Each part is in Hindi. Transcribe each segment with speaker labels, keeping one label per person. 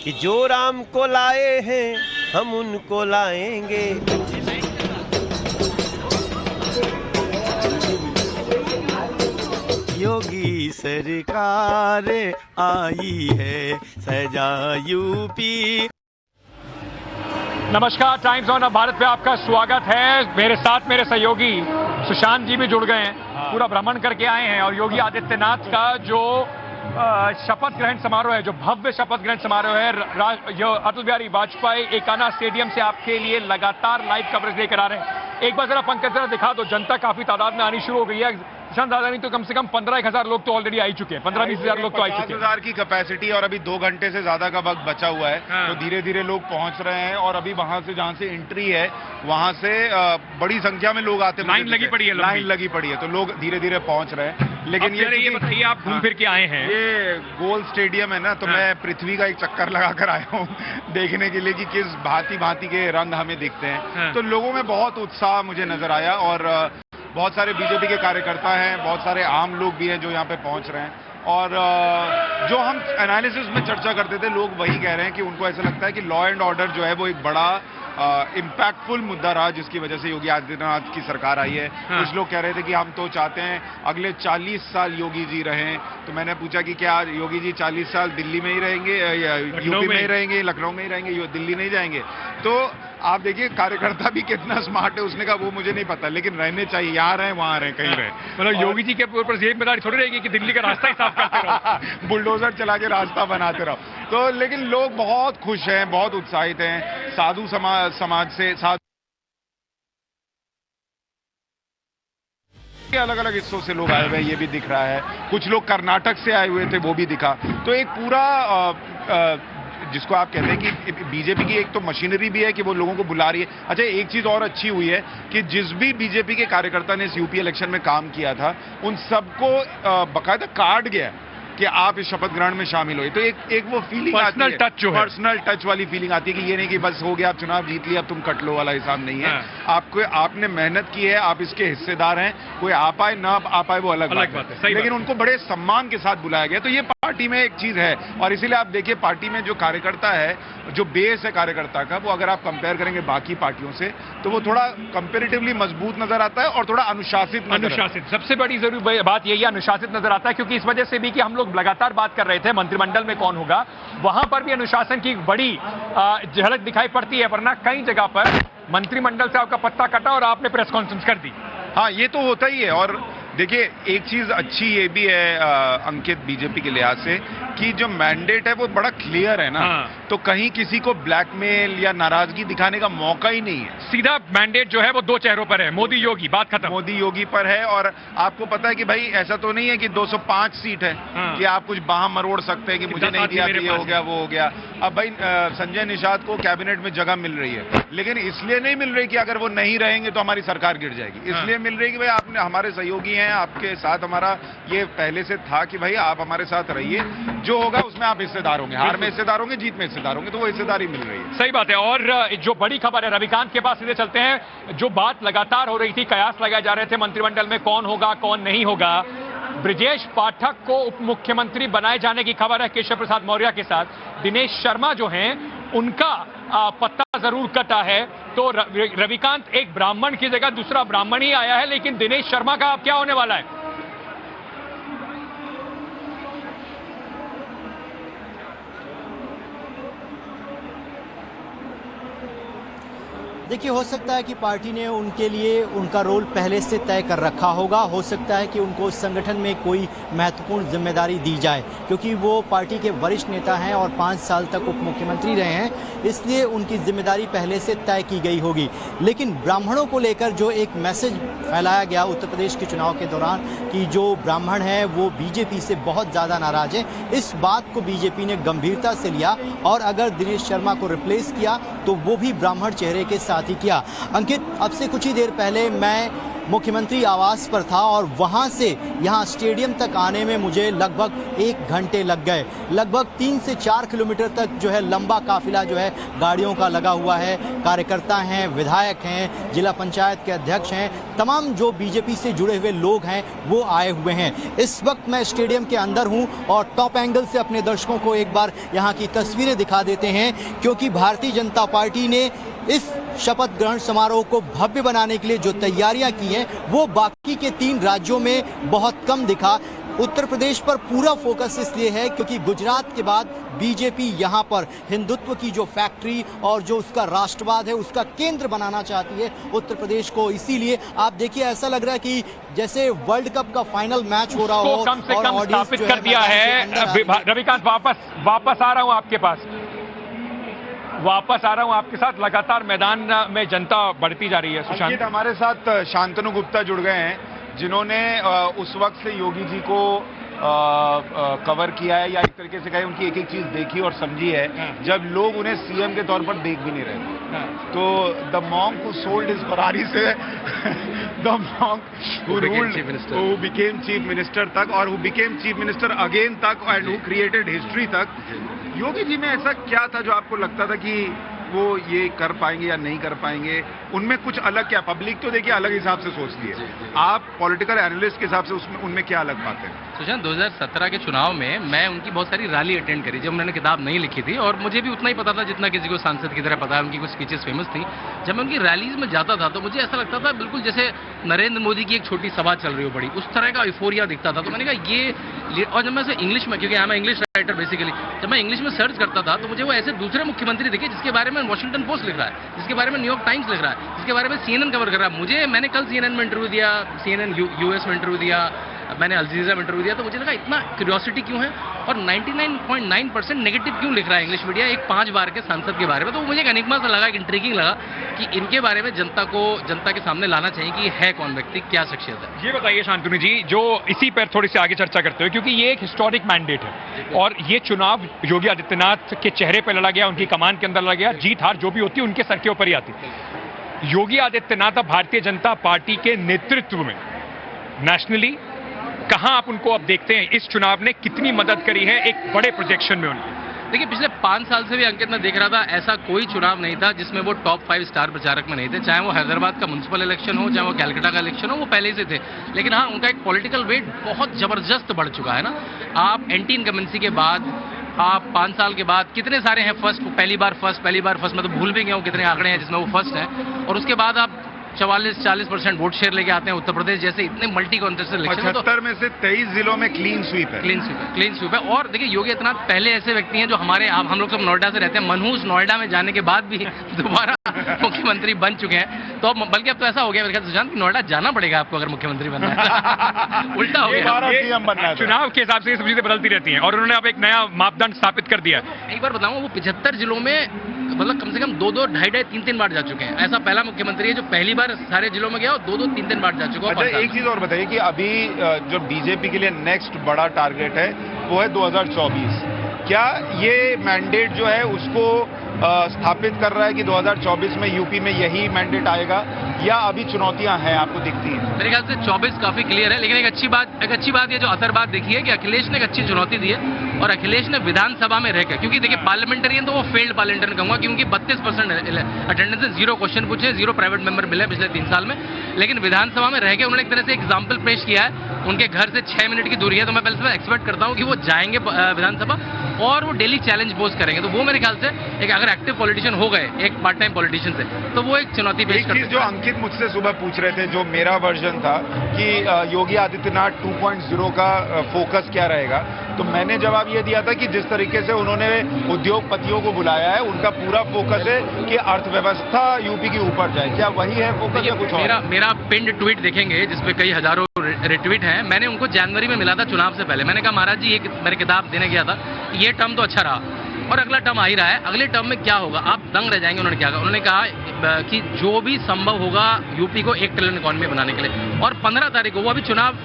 Speaker 1: कि जो राम को लाए हैं हम उनको लाएंगे। योगी सरकार आई है सजा यूपी।
Speaker 2: नमस्कार, टाइम्स ऑन भारत पे आपका स्वागत है। मेरे साथ मेरे सहयोगी सुशांत जी भी जुड़ गए हैं, पूरा भ्रमण करके आए हैं और योगी आदित्यनाथ का जो शपथ ग्रहण समारोह है, जो भव्य शपथ ग्रहण समारोह है, अटल बिहारी वाजपेयी एकाना स्टेडियम से आपके लिए लगातार लाइव कवरेज लेकर आ रहे हैं। एक बार जरा पंकज जरा दिखा दो, जनता काफी तादाद में आनी शुरू हो गई है। सुशांत दादा नहीं तो कम से कम 15,000 लोग तो ऑलरेडी आई चुके हैं, 15-20,000 लोग तो आई चुके हैं।
Speaker 3: 50,000 की कैपेसिटी और अभी 2 घंटे से ज्यादा का वक्त बचा हुआ है। तो धीरे धीरे लोग पहुंच रहे हैं और अभी वहां से जहां से एंट्री है वहां से बड़ी संख्या में लोग आते हैं।
Speaker 2: लाइन लगी पड़ी है,
Speaker 3: लाइन लगी पड़ी है, तो लोग धीरे धीरे पहुंच रहे हैं। लेकिन
Speaker 2: ये बताइए, आप घूम फिर के आए हैं,
Speaker 3: ये गोल स्टेडियम है ना, तो मैं पृथ्वी का एक चक्कर लगा कर आया हूँ देखने के लिए कि किस भांति भांति के रंग हमें दिखते हैं। तो लोगों में बहुत उत्साह मुझे नजर आया और बहुत सारे बीजेपी के कार्यकर्ता हैं, बहुत सारे आम लोग भी हैं जो यहाँ पे पहुंच रहे हैं। और जो हम एनालिसिस में चर्चा करते थे, लोग वही कह रहे हैं कि उनको ऐसा लगता है कि लॉ एंड ऑर्डर जो है वो एक बड़ा इम्पैक्टफुल मुद्दा रहा, जिसकी वजह से योगी आदित्यनाथ की सरकार आई है। कुछ लोग कह रहे थे कि हम तो चाहते हैं अगले 40 साल योगी जी रहें। तो मैंने पूछा कि क्या योगी जी 40 साल दिल्ली में ही रहेंगे या यूपी में ही रहेंगे, लखनऊ में ही रहेंगे, दिल्ली नहीं जाएंगे? तो आप देखिए कार्यकर्ता भी कितना स्मार्ट है। उसने कहा वो मुझे नहीं पता, लेकिन रहने चाहिए, यहाँ रहे वहां रहे, कहीं रहे।
Speaker 2: मतलब योगी जी के ऊपर जिम्मेदारी थोड़ी रहेगी कि दिल्ली का रास्ता ही साफ करते रहो
Speaker 3: बुलडोजर चला के रास्ता बनाते रहो। तो लेकिन लोग बहुत खुश हैं, बहुत उत्साहित हैं। साधु समाज से अलग अलग हिस्सों से लोग आए हुए हैं, ये भी दिख रहा है। कुछ लोग कर्नाटक से आए हुए थे, वो भी दिखा। तो एक पूरा जिसको आप कहते हैं कि बीजेपी की एक तो मशीनरी भी है कि वो लोगों को बुला रही है। अच्छा, एक चीज और अच्छी हुई है कि जिस भी बीजेपी के कार्यकर्ता ने इस यूपी इलेक्शन में काम किया था, उन सबको बकायदा कार्ड गया कि आप इस शपथ ग्रहण में शामिल हो। तो एक वो फीलिंग आती है, पर्सनल टच वाली फीलिंग आती है कि ये नहीं कि बस हो गया, आप चुनाव जीत लिया, अब तुम कट लो वाला हिसाब नहीं है। आपने मेहनत की है, आप इसके हिस्सेदार हैं। कोई आ पाए ना आ पाए वो अलग बात है, लेकिन उनको बड़े सम्मान के साथ बुलाया गया। तो ये पार्टी में एक चीज है। और इसीलिए आप देखिए पार्टी में जो कार्यकर्ता है, जो बेस है कार्यकर्ता का, वो अगर आप कंपेयर करेंगे बाकी पार्टियों से, तो वो थोड़ा कंपेरेटिवली मजबूत नजर आता है और थोड़ा अनुशासित।
Speaker 2: सबसे बड़ी जरूरी बात यही है, अनुशासित नजर आता है, क्योंकि इस वजह से भी कि हम लोग लगातार बात कर रहे थे मंत्रिमंडल में कौन होगा, वहां पर भी अनुशासन की बड़ी झलक दिखाई पड़ती है। वरना कई जगह पर मंत्रिमंडल से आपका पत्ता कटा और आपने प्रेस कॉन्फ्रेंस कर दी।
Speaker 3: हाँ, ये तो होता ही है। और देखिए एक चीज अच्छी ये भी है अंकित, बीजेपी के लिहाज से, कि जो मैंडेट है वो बड़ा क्लियर है ना। तो कहीं किसी को ब्लैकमेल या नाराजगी दिखाने का मौका ही नहीं है।
Speaker 2: सीधा मैंडेट जो है वो 2 चेहरों पर है, मोदी योगी, बात खत्म।
Speaker 3: मोदी योगी पर है। और आपको पता है कि भाई ऐसा तो नहीं है कि 205 सीट है कि आप कुछ बाह मरोड़ सकते हैं कि मुझे नहीं दिया, ये हो गया, वो हो गया। अब भाई संजय निषाद को कैबिनेट में जगह मिल रही है, लेकिन इसलिए नहीं मिल रही कि अगर वो नहीं रहेंगे तो हमारी सरकार गिर जाएगी। इसलिए मिल रही कि भाई आपने हमारे सहयोगी हैं, आपके साथ हमारा ये पहले से था कि भाई आप हमारे साथ रहिए, जो होगा उसमें आप हिस्सेदार होंगे, हार में हिस्सेदार होंगे, जीत में हिस्सेदार होंगे। तो वो हिस्सेदारी मिल रही है।
Speaker 2: सही बात है। और जो बड़ी खबर है, रविकांत के पास सीधे चलते हैं। जो बात लगातार हो रही थी, कयास लगाए जा रहे थे मंत्रिमंडल में कौन होगा कौन नहीं होगा, ब्रिजेश पाठक को उप मुख्यमंत्री बनाए जाने की खबर है। केशव प्रसाद मौर्य के साथ दिनेश शर्मा जो हैं, उनका पत्ता जरूर कटा है। तो रविकांत एक ब्राह्मण की जगह दूसरा ब्राह्मण ही आया है, लेकिन दिनेश शर्मा का अब क्या होने वाला है?
Speaker 4: देखिए, हो सकता है कि पार्टी ने उनके लिए उनका रोल पहले से तय कर रखा होगा। हो सकता है कि उनको संगठन में कोई महत्वपूर्ण जिम्मेदारी दी जाए, क्योंकि वो पार्टी के वरिष्ठ नेता हैं और 5 साल तक उप मुख्यमंत्री रहे हैं, इसलिए उनकी जिम्मेदारी पहले से तय की गई होगी। लेकिन ब्राह्मणों को लेकर जो एक मैसेज फैलाया गया उत्तर प्रदेश के चुनाव के दौरान कि जो ब्राह्मण हैं वो बीजेपी से बहुत ज़्यादा नाराज हैं, इस बात को बीजेपी ने गंभीरता से लिया और अगर दिनेश शर्मा को रिप्लेस किया तो वो भी ब्राह्मण चेहरे के साथ ही किया। अंकित, अब से कुछ ही देर पहले मैं मुख्यमंत्री आवास पर था और वहां से यहाँ स्टेडियम तक आने में मुझे लगभग 1 घंटे लग गए। लगभग 3 से 4 किलोमीटर तक जो है लंबा काफिला जो है गाड़ियों का लगा हुआ है। कार्यकर्ता हैं, विधायक हैं, जिला पंचायत के अध्यक्ष हैं, तमाम जो बीजेपी से जुड़े हुए लोग हैं वो आए हुए हैं। इस वक्त मैं स्टेडियम के अंदर हूं और टॉप एंगल से अपने दर्शकों को एक बार यहाँ की तस्वीरें दिखा देते हैं, क्योंकि भारतीय जनता पार्टी ने इस शपथ ग्रहण समारोह को भव्य बनाने के लिए जो तैयारियां की हैं वो बाकी के 3 राज्यों में बहुत कम दिखा। उत्तर प्रदेश पर पूरा फोकस इसलिए है क्योंकि गुजरात के बाद बीजेपी यहाँ पर हिंदुत्व की जो फैक्ट्री और जो उसका राष्ट्रवाद है उसका केंद्र बनाना चाहती है उत्तर प्रदेश को। इसीलिए आप देखिए ऐसा लग रहा है कि जैसे वर्ल्ड कप का फाइनल मैच हो रहा हो।
Speaker 2: कम से कम स्थापित कर दिया है। रविकांत वापस आ रहा हूं आपके पास, वापस आ रहा हूं आपके साथ। लगातार मैदान में जनता बढ़ती जा रही है। सुशांत,
Speaker 3: हमारे साथ शांतनु गुप्ता जुड़ गए हैं जिन्होंने उस वक्त से योगी जी को कवर किया है, या एक तरीके से कहें उनकी एक एक चीज देखी और समझी है जब लोग उन्हें सीएम के तौर पर देख भी नहीं रहे। तो the monk who sold his Ferrari से the monk who ruled, who became chief minister तक, और who became chief minister again तक, एंड हु क्रिएटेड हिस्ट्री तक। योगी जी में ऐसा क्या था जो आपको लगता था कि वो ये कर पाएंगे या नहीं कर पाएंगे? उनमें कुछ अलग क्या? पब्लिक तो देखिए अलग हिसाब से सोचती है, आप पॉलिटिकल एनालिस्ट के हिसाब से उसमें उनमें क्या अलग पाते हैं?
Speaker 5: सुशांत, 2017 के चुनाव में मैं उनकी बहुत सारी रैली अटेंड करी जब उन्होंने किताब नहीं लिखी थी, और मुझे भी उतना ही पता था जितना किसी को सांसद की तरह पता है। उनकी कुछ स्पीचेस फेमस थी। जब मैं उनकी रैलीज में जाता था तो मुझे ऐसा लगता था बिल्कुल जैसे नरेंद्र मोदी की एक छोटी सभा चल रही हो बड़ी, उस तरह का यूफोरिया दिखता था। तो मैंने कहा ये, और जब मैं उसे इंग्लिश में, क्योंकि I am English writer basically, जब मैं इंग्लिश में सर्च करता था तो मुझे वो ऐसे दूसरे मुख्यमंत्री दिखे जिसके बारे में वॉशिंगटन पोस्ट लिख रहा है, जिसके बारे में न्यूयॉर्क टाइम्स लिख रहा है, जिसके बारे में CNN कवर कर रहा है। मैंने कल CNN में इंटरव्यू दिया, CNN US में इंटरव्यू दिया, मैंने अल जज़ीरा में इंटरव्यू दिया, तो मुझे लगा इतना क्यूरियोसिटी क्यों है और 99.9% नेगेटिव क्यों लिख रहा है इंग्लिश मीडिया एक 5 बार के सांसद के बारे में। तो मुझे एक एनिग्मा सा लगा, एक इंट्रिगिंग लगा कि इनके बारे में जनता के सामने लाना चाहिए कि है कौन व्यक्ति, क्या शख्सियत है।
Speaker 2: ये बताइए शांतनु जी, जो इसी पर थोड़ी सी आगे चर्चा करते हुए, क्योंकि ये एक हिस्टोरिक मैंडेट है और ये चुनाव योगी आदित्यनाथ के चेहरे पर लड़ा गया, उनकी कमान के अंदर लड़ा गया। जीत हार जो भी होती है उनके सर के ऊपर ही आती है। योगी आदित्यनाथ अब भारतीय जनता पार्टी के नेतृत्व में नेशनली कहां आप उनको अब देखते हैं? इस चुनाव ने कितनी मदद करी है एक बड़े प्रोजेक्शन में उनकी?
Speaker 5: देखिए, पिछले 5 साल से भी अंकित मैं देख रहा था, ऐसा कोई चुनाव नहीं था जिसमें वो टॉप 5 स्टार प्रचारक में नहीं थे। चाहे वो हैदराबाद का म्युनिसिपल इलेक्शन हो, चाहे वो कैलकाटा का इलेक्शन हो, वो पहले से थे। लेकिन हाँ, उनका एक पॉलिटिकल वेट बहुत जबरदस्त बढ़ चुका है ना। आप एंटी इनकमेंसी के बाद, आप 5 साल के बाद कितने सारे हैं फर्स्ट, पहली बार फर्स्ट, मैं तो भूल भी गया हूँ कितने आंकड़े हैं जिसमें वो फर्स्ट हैं। और उसके बाद आप 44-40% वोट शेयर लेके आते हैं। उत्तर प्रदेश जैसे इतने मल्टी कॉन्टेस्ट इलेक्शन,
Speaker 3: 75 में से 23 जिलों में क्लीन स्वीप है।
Speaker 5: क्लीन स्वीप है। और देखिए, योगी आदित्यनाथ पहले ऐसे व्यक्ति हैं जो हम लोग सब नोएडा से रहते हैं, मनहूस नोएडा में जाने के बाद भी दोबारा मुख्यमंत्री बन चुके हैं। तो बल्कि अब तो ऐसा हो गया मेरे ख्याल सुशांत कि नोएडा जाना पड़ेगा आपको अगर मुख्यमंत्री बनना है। उल्टा हो गया।
Speaker 2: चुनाव के हिसाब से ये सब चीजें बदलती रहती हैं और उन्होंने अब एक नया मापदंड स्थापित कर दिया।
Speaker 5: एक बार बताऊं, वो 75 जिलों में मतलब कम से कम 2-2, 2.5-2.5, 3-3 बार जा चुके हैं। ऐसा पहला मुख्यमंत्री है जो पहली बार सारे जिलों में गया और 2-2, 3-3 बार जा चुका है।
Speaker 3: अच्छा, एक चीज और बताइए कि अभी जो बीजेपी के लिए नेक्स्ट बड़ा टारगेट है वो है 2024। क्या ये मैंडेट जो है उसको स्थापित कर रहा है कि 2024 में यूपी में यही मैंडेट आएगा, या अभी चुनौतियां हैं आपको दिखती हैं?
Speaker 5: मेरे ख्याल से 24 काफी क्लियर है। लेकिन एक अच्छी बात ये जो असर बात देखी है कि अखिलेश ने एक अच्छी चुनौती दी है, और अखिलेश ने विधानसभा में रहकर, क्योंकि देखिए पार्लियामेंटेरियन तो वो फेल्ड पार्लियामेंटेरियन कहूंगा, क्योंकि 32% अटेंडेंस है, 0 क्वेश्चन पूछे, 0 प्राइवेट मेंबर मिले पिछले 3 साल में। लेकिन विधानसभा में रहकर उन्होंने एक तरह से एग्जाम्पल पेश किया है। उनके घर से 6 मिनट की दूरी है, तो मैं पहले से एक्सपेक्ट करता हूँ कि वो जाएंगे विधानसभा और वो डेली चैलेंज पोस्ट करेंगे। तो वो मेरे ख्याल से एक अगर एक्टिव पॉलिटिशियन हो गए एक पार्ट टाइम पॉलिटिशियन से, तो वो एक चुनौती पेश कर सकते हैं।
Speaker 3: जो अंकित मुझसे सुबह पूछ रहे थे, जो मेरा वर्जन था कि योगी आदित्यनाथ 2.0 का फोकस क्या रहेगा, तो मैंने जवाब ये दिया था कि जिस तरीके से उन्होंने उद्योगपतियों को बुलाया है, उनका पूरा फोकस है कि अर्थव्यवस्था यूपी के ऊपर जाए। क्या वही है फोकस या कुछ और?
Speaker 5: मेरा पिंड ट्वीट देखेंगे जिसपे कई हजारों रिट्वीट हैं। मैंने उनको जनवरी में मिला था चुनाव से पहले। मैंने कहा महाराज जी, ये मेरी किताब देने गया था, ये टर्म तो अच्छा रहा और अगला टर्म आ ही रहा है, अगले टर्म में क्या होगा आप दंग रह जाएंगे। उन्होंने क्या कहा? उन्होंने कहा कि जो भी संभव होगा यूपी को 1 ट्रिलियन इकोनॉमी बनाने के लिए। और 15 तारीख को, वो अभी चुनाव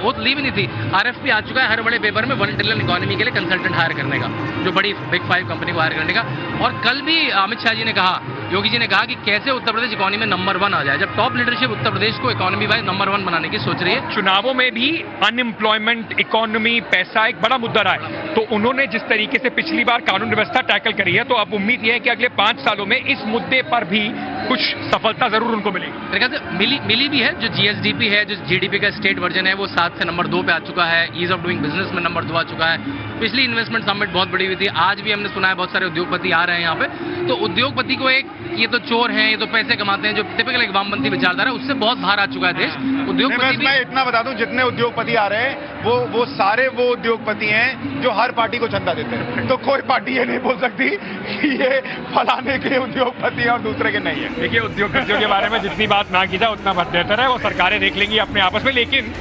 Speaker 5: वो ली भी नहीं थी, RFP आ चुका है हर बड़े पेपर में 1 ट्रिलियन इकोनॉमी के लिए कंसल्टेंट हायर करने का, जो बड़ी बिग 5 कंपनी को हायर करने का। और कल भी अमित शाह जी ने कहा योगी जी ने कहा कि कैसे उत्तर प्रदेश इकोनॉमी में नंबर 1 आ जाए, जब टॉप लीडरशिप उत्तर प्रदेश को इकोनॉमी वाइज नंबर 1 बनाने की सोच रही है।
Speaker 2: चुनावों में भी अनएम्प्लॉयमेंट, इकोनॉमी, पैसा एक बड़ा मुद्दा रहा है, तो उन्होंने जिस तरीके से पिछली बार कानून व्यवस्था टैकल करी है, तो अब उम्मीद यह है कि अगले 5 सालों में इस मुद्दे पर भी कुछ सफलता जरूर उनको मिलेगी।
Speaker 5: मेरे ख्याल से मिली भी है। जो जीएसडीपी है, जो जीडीपी का स्टेट वर्जन है, वो 7 से नंबर 2 पे आ चुका है। ईज ऑफ डूइंग बिजनेस में नंबर 2 आ चुका है। पिछली इन्वेस्टमेंट समिट बहुत बड़ी हुई थी, आज भी हमने सुना है बहुत सारे उद्योगपति आ रहे हैं यहाँ पे। तो उद्योगपति को एक ये तो चोर हैं, ये तो पैसे कमाते हैं, जो टिपिकल एक वामपंथी विचारधारा है, उससे बहुत बाहर आ चुका है देश। उद्योगपति
Speaker 3: मैं इतना बता दूं, जितने उद्योगपति आ रहे हैं वो सारे वो उद्योगपति हैं जो हर पार्टी को चंदा देते हैं। तो कोई पार्टी ये नहीं बोल सकती कि ये फलाने के उद्योगपति हैं और दूसरे के नहीं है।
Speaker 2: देखिए, उद्योगपतियों के बारे में जितनी बात ना की जाए उतना बेहतर है, वो सरकारें देख लेंगी अपने आपस में। लेकिन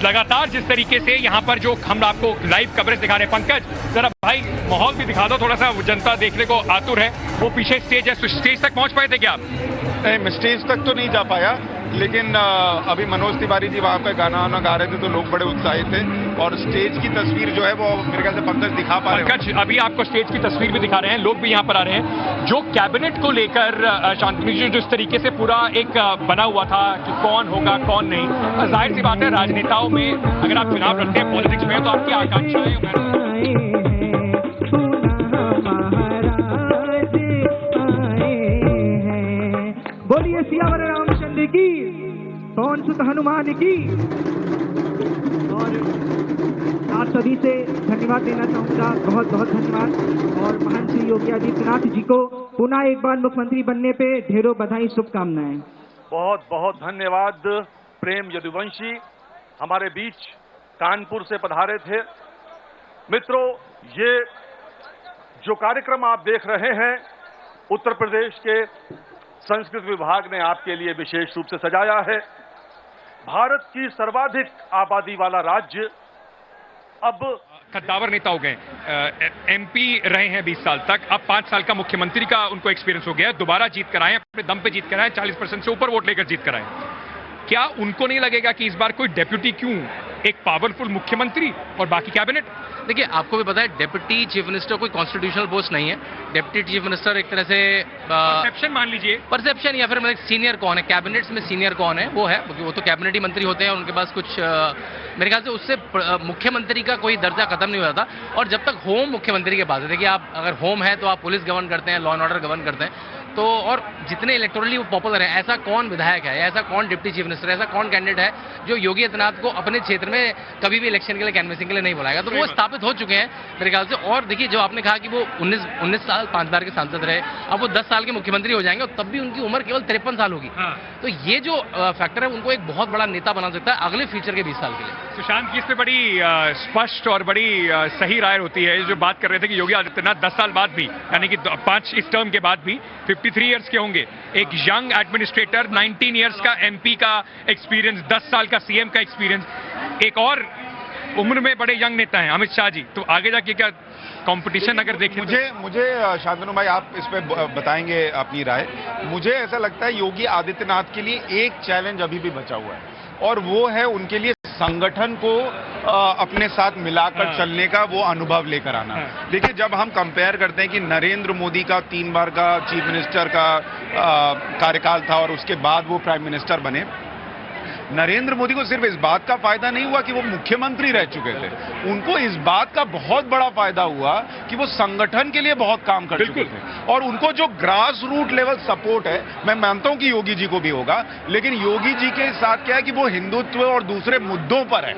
Speaker 2: लगातार जिस तरीके से यहाँ पर जो हम आपको लाइव कवरेज दिखा रहे हैं, पंकज जरा भाई माहौल भी दिखा दो थोड़ा सा, जनता देखने को आतुर है। वो पीछे स्टेज है, स्टेज तक पहुंच पाए थे क्या आप?
Speaker 3: नहीं, स्टेज तक तो नहीं जा पाया, लेकिन अभी मनोज तिवारी जी वहां पे गाना वाना गा रहे थे तो लोग बड़े उत्साहित थे, और स्टेज की तस्वीर जो है वो मेरे ख्याल से पंकज दिखा पा रहे हैं।
Speaker 2: पंकज अभी आपको स्टेज की तस्वीर भी दिखा रहे हैं, लोग भी यहाँ पर आ रहे हैं। जो कैबिनेट को लेकर शांतनु जी जिस तरीके से पूरा एक बना हुआ था कि कौन होगा कौन नहीं, जाहिर सी बात है राजनेताओं में अगर आप चुनाव लड़ते हैं पॉलिटिक्स में तो आपकी आकांक्षाएं
Speaker 6: बोलिए सियावर रामचंद्र की, पवन सुत हनुमान की। और आप सभी से धन्यवाद देना चाहूंगा, बहुत बहुत धन्यवाद। और महान श्री योगी आदित्यनाथ जी को पुनः एक बार मुख्यमंत्री बनने पे ढेरों बधाई, शुभकामनाएं।
Speaker 7: बहुत बहुत धन्यवाद। प्रेम यदुवंशी हमारे बीच कानपुर से पधारे थे। मित्रों, ये जो कार्यक्रम आप देख रहे हैं, उत्तर प्रदेश के संस्कृत विभाग ने आपके लिए विशेष रूप से सजाया है। भारत की सर्वाधिक आबादी वाला राज्य अब
Speaker 2: कद्दावर नेता हो गए, एमपी रहे हैं 20 साल तक, अब 5 साल का मुख्यमंत्री का उनको एक्सपीरियंस हो गया है, दोबारा जीत कर आए, अपने दम पे जीत कर आए, 40% से ऊपर वोट लेकर जीत कर आए। क्या उनको नहीं लगेगा कि इस बार कोई डेप्यूटी क्यों, एक पावरफुल मुख्यमंत्री और बाकी कैबिनेट?
Speaker 5: देखिए, आपको भी पता है डेप्यूटी चीफ मिनिस्टर कोई कॉन्स्टिट्यूशनल पोस्ट नहीं है। डेप्यूटी चीफ मिनिस्टर एक तरह से
Speaker 2: परसेप्शन मान लीजिए,
Speaker 5: परसेप्शन या फिर मतलब सीनियर कौन है, कैबिनेट्स में सीनियर कौन है वो है, वो तो कैबिनेट ही मंत्री होते हैं और उनके पास कुछ मेरे ख्याल से उससे मुख्यमंत्री का कोई दर्जा खत्म नहीं हो जाता। और जब तक होम मुख्यमंत्री के पास है, देखिए आप अगर होम है तो आप पुलिस गवर्न करते हैं, लॉ एंड ऑर्डर गवर्न करते हैं, तो और जितने इलेक्टोरली वो पॉपुलर है, ऐसा कौन विधायक है, ऐसा कौन डिप्टी चीफ मिनिस्टर, ऐसा कौन कैंडिडेट है जो योगी आदित्यनाथ को अपने क्षेत्र में कभी भी इलेक्शन के लिए कैनवेसिंग के लिए नहीं बुलाएगा? तो वो स्थापित हो चुके हैं मेरे ख्याल से। और देखिए, जो आपने कहा कि वो 19 साल 5 बार के सांसद रहे, अब वो 10 साल के मुख्यमंत्री हो जाएंगे और तब भी उनकी उम्र केवल 53 साल होगी। तो ये जो फैक्टर है उनको एक बहुत बड़ा नेता बना सकता है अगले फ्यूचर के 20 साल के लिए।
Speaker 2: सुशांत की इस पे बड़ी स्पष्ट और बड़ी सही राय होती है, जो बात कर रहे थे कि योगी आदित्यनाथ 10 साल बाद भी, यानी कि 5 इस टर्म के बाद भी 53 इयर्स के होंगे। एक यंग एडमिनिस्ट्रेटर, 19 इयर्स का एमपी का एक्सपीरियंस, 10 साल का सीएम का एक्सपीरियंस, एक और उम्र में बड़े यंग नेता हैं अमित शाह जी। तो आगे जाके क्या कंपटीशन अगर देखें?
Speaker 3: मुझे शांतनु भाई आप इस पे बताएंगे अपनी राय। मुझे ऐसा लगता है योगी आदित्यनाथ के लिए एक चैलेंज अभी भी बचा हुआ है, और वो है उनके लिए संगठन को अपने साथ मिलाकर चलने का वो अनुभव लेकर आना। देखिए, जब हम कंपेयर करते हैं कि नरेंद्र मोदी का 3 बार का चीफ मिनिस्टर का कार्यकाल था और उसके बाद वो प्राइम मिनिस्टर बने, नरेंद्र मोदी को सिर्फ इस बात का फायदा नहीं हुआ कि वो मुख्यमंत्री रह चुके थे, उनको इस बात का बहुत बड़ा फायदा हुआ कि वो संगठन के लिए बहुत काम कर चुके थे, और उनको जो ग्रास रूट लेवल सपोर्ट है, मैं मानता हूं कि योगी जी को भी होगा, लेकिन योगी जी के साथ क्या है कि वो हिंदुत्व और दूसरे मुद्दों पर है,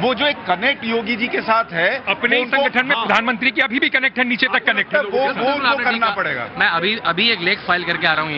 Speaker 3: वो जो एक कनेक्ट योगी जी के साथ है,
Speaker 2: अपने संगठन में प्रधानमंत्री की अभी भी कनेक्ट है, नीचे तक कनेक्ट है,
Speaker 3: वो करना पड़ेगा।
Speaker 5: मैं अभी एक लेख फाइल करके आ रहा हूँ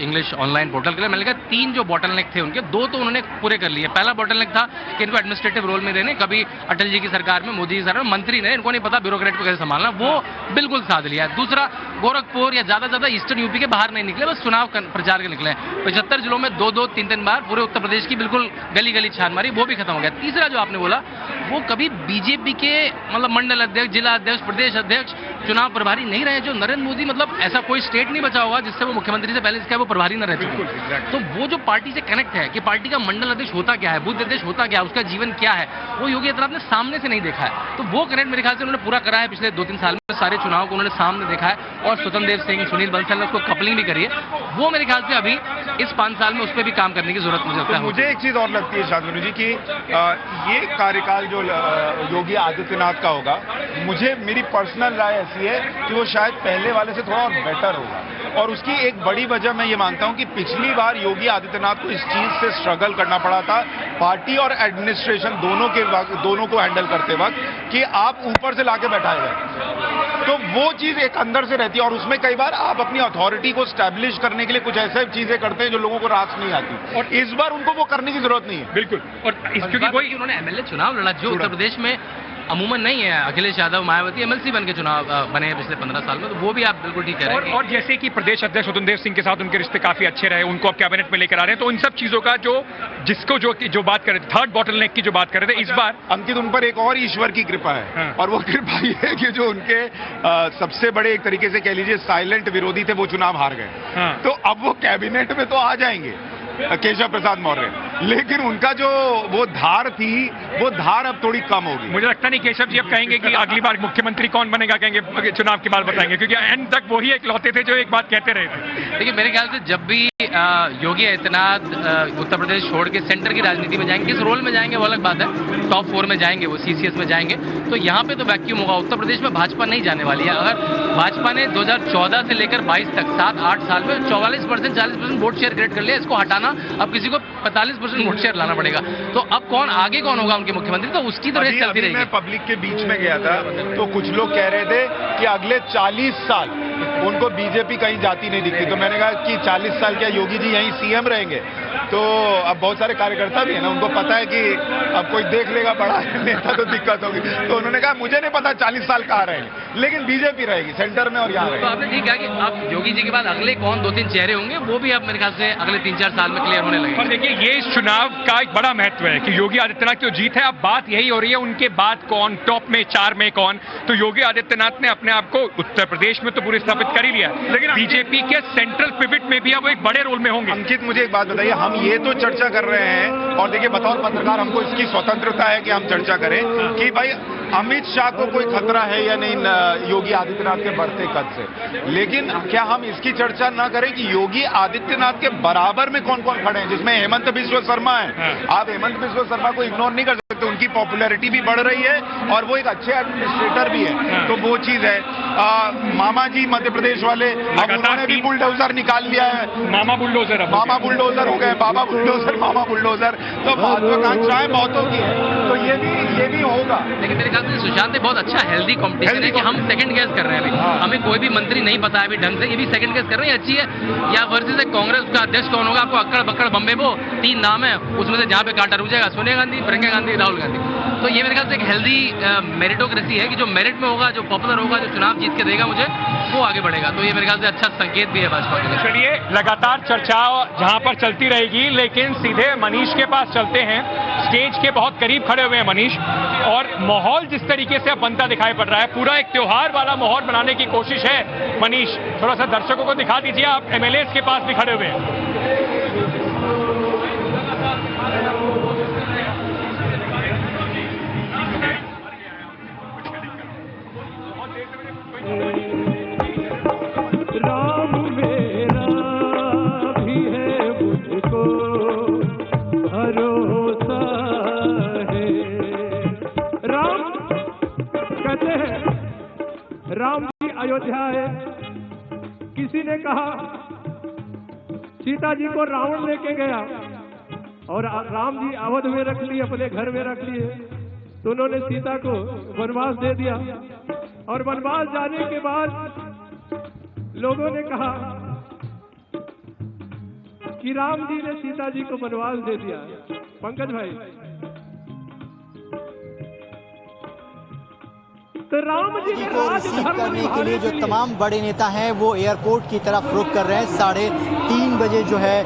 Speaker 5: इंग्लिश ऑनलाइन पोर्टल के लिए। मैंने कहा 3 जो बॉटलनेक थे उनके, 2 तो उन्होंने पूरे कर लिए। पहला बॉटलनेक था कि इनको एडमिनिस्ट्रेटिव रोल में रहने, कभी अटल जी की सरकार में, मोदी जी की सरकार में मंत्री ने, इनको नहीं पता ब्यूरोक्रेट को कैसे संभालना, वो बिल्कुल साध लिया है। दूसरा, गोरखपुर या ज्यादा ईस्टर्न यूपी के बाहर नहीं निकले, बस चुनाव प्रचार के निकले। 75 जिलों में 2-2, 3-3 बार पूरे उत्तर प्रदेश की बिल्कुल गली गली छान मारी, वो भी खत्म हो गया। तीसरा जो आपने बोला, वो कभी बीजेपी के मतलब मंडल अध्यक्ष, जिला अध्यक्ष, प्रदेश अध्यक्ष चुनाव प्रभारी नहीं रहे, जो नरेंद्र मोदी मतलब ऐसा कोई स्टेट नहीं बचा होगा जिससे वो मुख्यमंत्री से पहले इसका वो प्रभारी न रह चुके। तो वो जो पार्टी से कनेक्ट है कि पार्टी का मंडल अध्यक्ष होता क्या है, बूथ अध्यक्ष होता क्या है, उसका जीवन क्या है, वो योगी आदित्यनाथ ने सामने से नहीं देखा है। तो वो कनेक्ट मेरे ख्याल से उन्होंने पूरा करा है पिछले 2-3 साल में, सारे चुनाव को उन्होंने सामने देखा है। और स्वतंत्र देव सिंह, सुनील बंसल ने उसको कपलिंग भी करी है। वो मेरे ख्याल से अभी इस 5 साल में उस पर भी काम करने की जरूरत मुझे लगता है।
Speaker 3: मुझे एक चीज और लगती है शांतनु जी कि ये कार्यकाल जो योगी आदित्यनाथ का होगा, मुझे मेरी पर्सनल राय ऐसी है कि वो शायद पहले वाले से थोड़ा और बेटर होगा। और उसकी एक बड़ी वजह मैं ये मानता हूं कि पिछली बार योगी आदित्यनाथ को इस चीज से स्ट्रगल करना पड़ा था, पार्टी और एडमिनिस्ट्रेशन दोनों को हैंडल करते वक्त, कि आप ऊपर से लाके बैठाए गए। तो वो चीज एक अंदर से रहती है और उसमें कई बार आप अपनी अथॉरिटी को स्टैब्लिश करने के लिए कुछ ऐसे चीजें करते हैं जो लोगों को रास नहीं आती, और इस बार उनको वो करने की जरूरत नहीं है।
Speaker 2: बिल्कुल। और क्योंकि कोई
Speaker 5: उन्होंने एमएलए चुनाव लड़ा जो उत्तर प्रदेश में अमूमन नहीं है। अखिलेश यादव, मायावती एमएलसी बन के चुनाव बने हैं पिछले 15 साल में, तो वो भी आप बिल्कुल ठीक कह रहे हैं।
Speaker 2: और जैसे कि प्रदेश अध्यक्ष स्वतंत्र देव सिंह के साथ उनके रिश्ते काफी अच्छे रहे, उनको अब कैबिनेट में लेकर आ रहे हैं, तो इन सब चीजों का जो बात कर रहे थे, थर्ड बॉटलनेक की जो बात कर रहे थे, इस बार
Speaker 3: अंकित उन पर एक और ईश्वर की कृपा है।
Speaker 2: हाँ।
Speaker 3: और वो कृपा ये है कि जो उनके सबसे बड़े एक तरीके से कह लीजिए साइलेंट विरोधी थे, वो चुनाव हार गए।
Speaker 2: हाँ।
Speaker 3: तो अब वो कैबिनेट में तो आ जाएंगे केशव प्रसाद मौर्य, लेकिन उनका जो वो धार थी, वो धार अब थोड़ी कम होगी।
Speaker 2: मुझे लगता नहीं केशव जी अब कहेंगे कि अगली बार मुख्यमंत्री कौन बनेगा, कहेंगे चुनाव के बाद बताएंगे, क्योंकि एंड तक वही एकलौते थे जो एक बात कहते रहे थे।
Speaker 5: देखिए मेरे ख्याल से जब भी योगी आदित्यनाथ उत्तर प्रदेश छोड़ के सेंटर की राजनीति में जाएंगे, किस रोल में जाएंगे वो अलग बात है, टॉप 4 में जाएंगे, वो सीसीएस में जाएंगे, तो यहाँ पे तो वैक्यूम होगा। उत्तर प्रदेश में भाजपा नहीं जाने वाली है। अगर भाजपा ने 2014 से लेकर 22 तक 7-8 साल में 44% 40% वोट शेयर क्रिएट कर लिया, इसको हटाना अब किसी को 45% वोट शेयर लाना पड़ेगा। तो अब कौन आगे कौन होगा उनके मुख्यमंत्री, तो उसकी तो रेस चलती रहेगी।
Speaker 3: मैं पब्लिक के बीच में गया था तो कुछ लोग कह रहे थे कि अगले 40 साल उनको बीजेपी कहीं जाती नहीं दिखती। तो मैंने कहा कि 40 साल क्या योगी जी यहीं सीएम रहेंगे? तो अब बहुत सारे कार्यकर्ता भी है ना, उनको पता है कि अब कोई देख लेगा बड़ा नेता तो दिक्कत होगी, तो उन्होंने कहा मुझे नहीं पता 40 साल कहाँ रहेंगे, लेकिन बीजेपी रहेगी सेंटर में और यहाँ रहेगी।
Speaker 5: तो आपने ठीक कहा कि अब योगी जी के बाद अगले कौन 2-3 चेहरे होंगे, वो भी अब मेरे ख्याल से अगले 3-4 साल में क्लियर होने लगेंगे।
Speaker 2: और देखिए ये इस चुनाव का एक बड़ा महत्व है कि योगी आदित्यनाथ की जो जीत है, अब बात यही हो रही है उनके बाद कौन, टॉप में 4 में कौन। तो योगी आदित्यनाथ ने अपने आप को उत्तर प्रदेश में तो पूरे स्थापित कर ही लिया, लेकिन बीजेपी के सेंट्रल पिवट में भी अब एक बड़े रोल में होंगे।
Speaker 3: अंकित मुझे एक बात बताइए, हम ये तो चर्चा कर रहे हैं, और देखिए बतौर पत्रकार हमको इसकी स्वतंत्रता है कि हम चर्चा करें कि भाई अमित शाह को कोई खतरा है या नहीं योगी आदित्यनाथ के बढ़ते कद से, लेकिन क्या हम इसकी चर्चा ना करें कि योगी आदित्यनाथ के बराबर में कौन कौन खड़े हैं, जिसमें हेमंत बिस्व शर्मा है। आप हेमंत बिस्व शर्मा को इग्नोर नहीं कर सकते, उनकी पॉपुलैरिटी भी बढ़ रही है और वो एक अच्छे एडमिनिस्ट्रेटर भी है, तो वो चीज है। मामा जी मध्य प्रदेश वाले, अब उन्होंने भी बुलडोजर निकाल लिया है,
Speaker 2: मामा बुलडोजर
Speaker 3: हो गए, बाबा बुलडोजर, मामा बुलडोजर। तो महत्वाकांक्षाएं बहुतों की है, तो ये भी होगा।
Speaker 5: लेकिन मेरे ख्याल से सुशांत ने बहुत अच्छा हेल्दी कॉम्पिटिशन है कि हम सेकंड गेस कर रहे हैं अभी, हमें कोई भी मंत्री नहीं पता है अभी ढंग से, ये भी सेकंड गेस कर रहे हैं, अच्छी है। या वर्सेस कांग्रेस का अध्यक्ष कौन होगा, आपको अक्कड़ बक्कड़ बम्बे वो 3 नाम है, उसमें से जहां पे कांटा रुक जाएगा, सोनिया गांधी, प्रियंका गांधी, राहुल गांधी। तो ये मेरे ख्याल से एक हेल्दी मेरिटोक्रेसी है कि जो मेरिट में होगा, जो पॉपुलर होगा, जो चुनाव जीत के देगा मुझे, वो आगे बढ़ेगा। तो ये मेरे ख्याल से अच्छा संकेत भी है भाजपा के लिए।
Speaker 2: चलिए लगातार चर्चा जहां पर चलती रहेगी, लेकिन सीधे मनीष के पास चलते हैं। स्टेज के बहुत करीब खड़े हुए हैं मनीष, और माहौल जिस तरीके से अब बनता दिखाई पड़ रहा है, पूरा एक त्योहार वाला माहौल बनाने की कोशिश है। मनीष थोड़ा सा दर्शकों को दिखा दीजिए, आप एमएलए के पास भी खड़े हुए हैं।
Speaker 6: राम मेरा भी है मुझको भरोसा है। राम कहते हैं राम जी अयोध्या है। किसी ने कहा सीता जी को रावण लेके गया और राम जी अवध में रख लिए, अपने घर में रख लिए, तो उन्होंने सीता को वनवास दे दिया। और वनवास जाने के बाद लोगों ने कहा कि राम जी ने सीता जी को वनवास दे दिया। पंकज भाई, तो राम जी ने
Speaker 4: को रिसीव करने के लिए जो तमाम बड़े नेता हैं वो एयरपोर्ट की तरफ रुख कर रहे हैं। 3:30 बजे जो है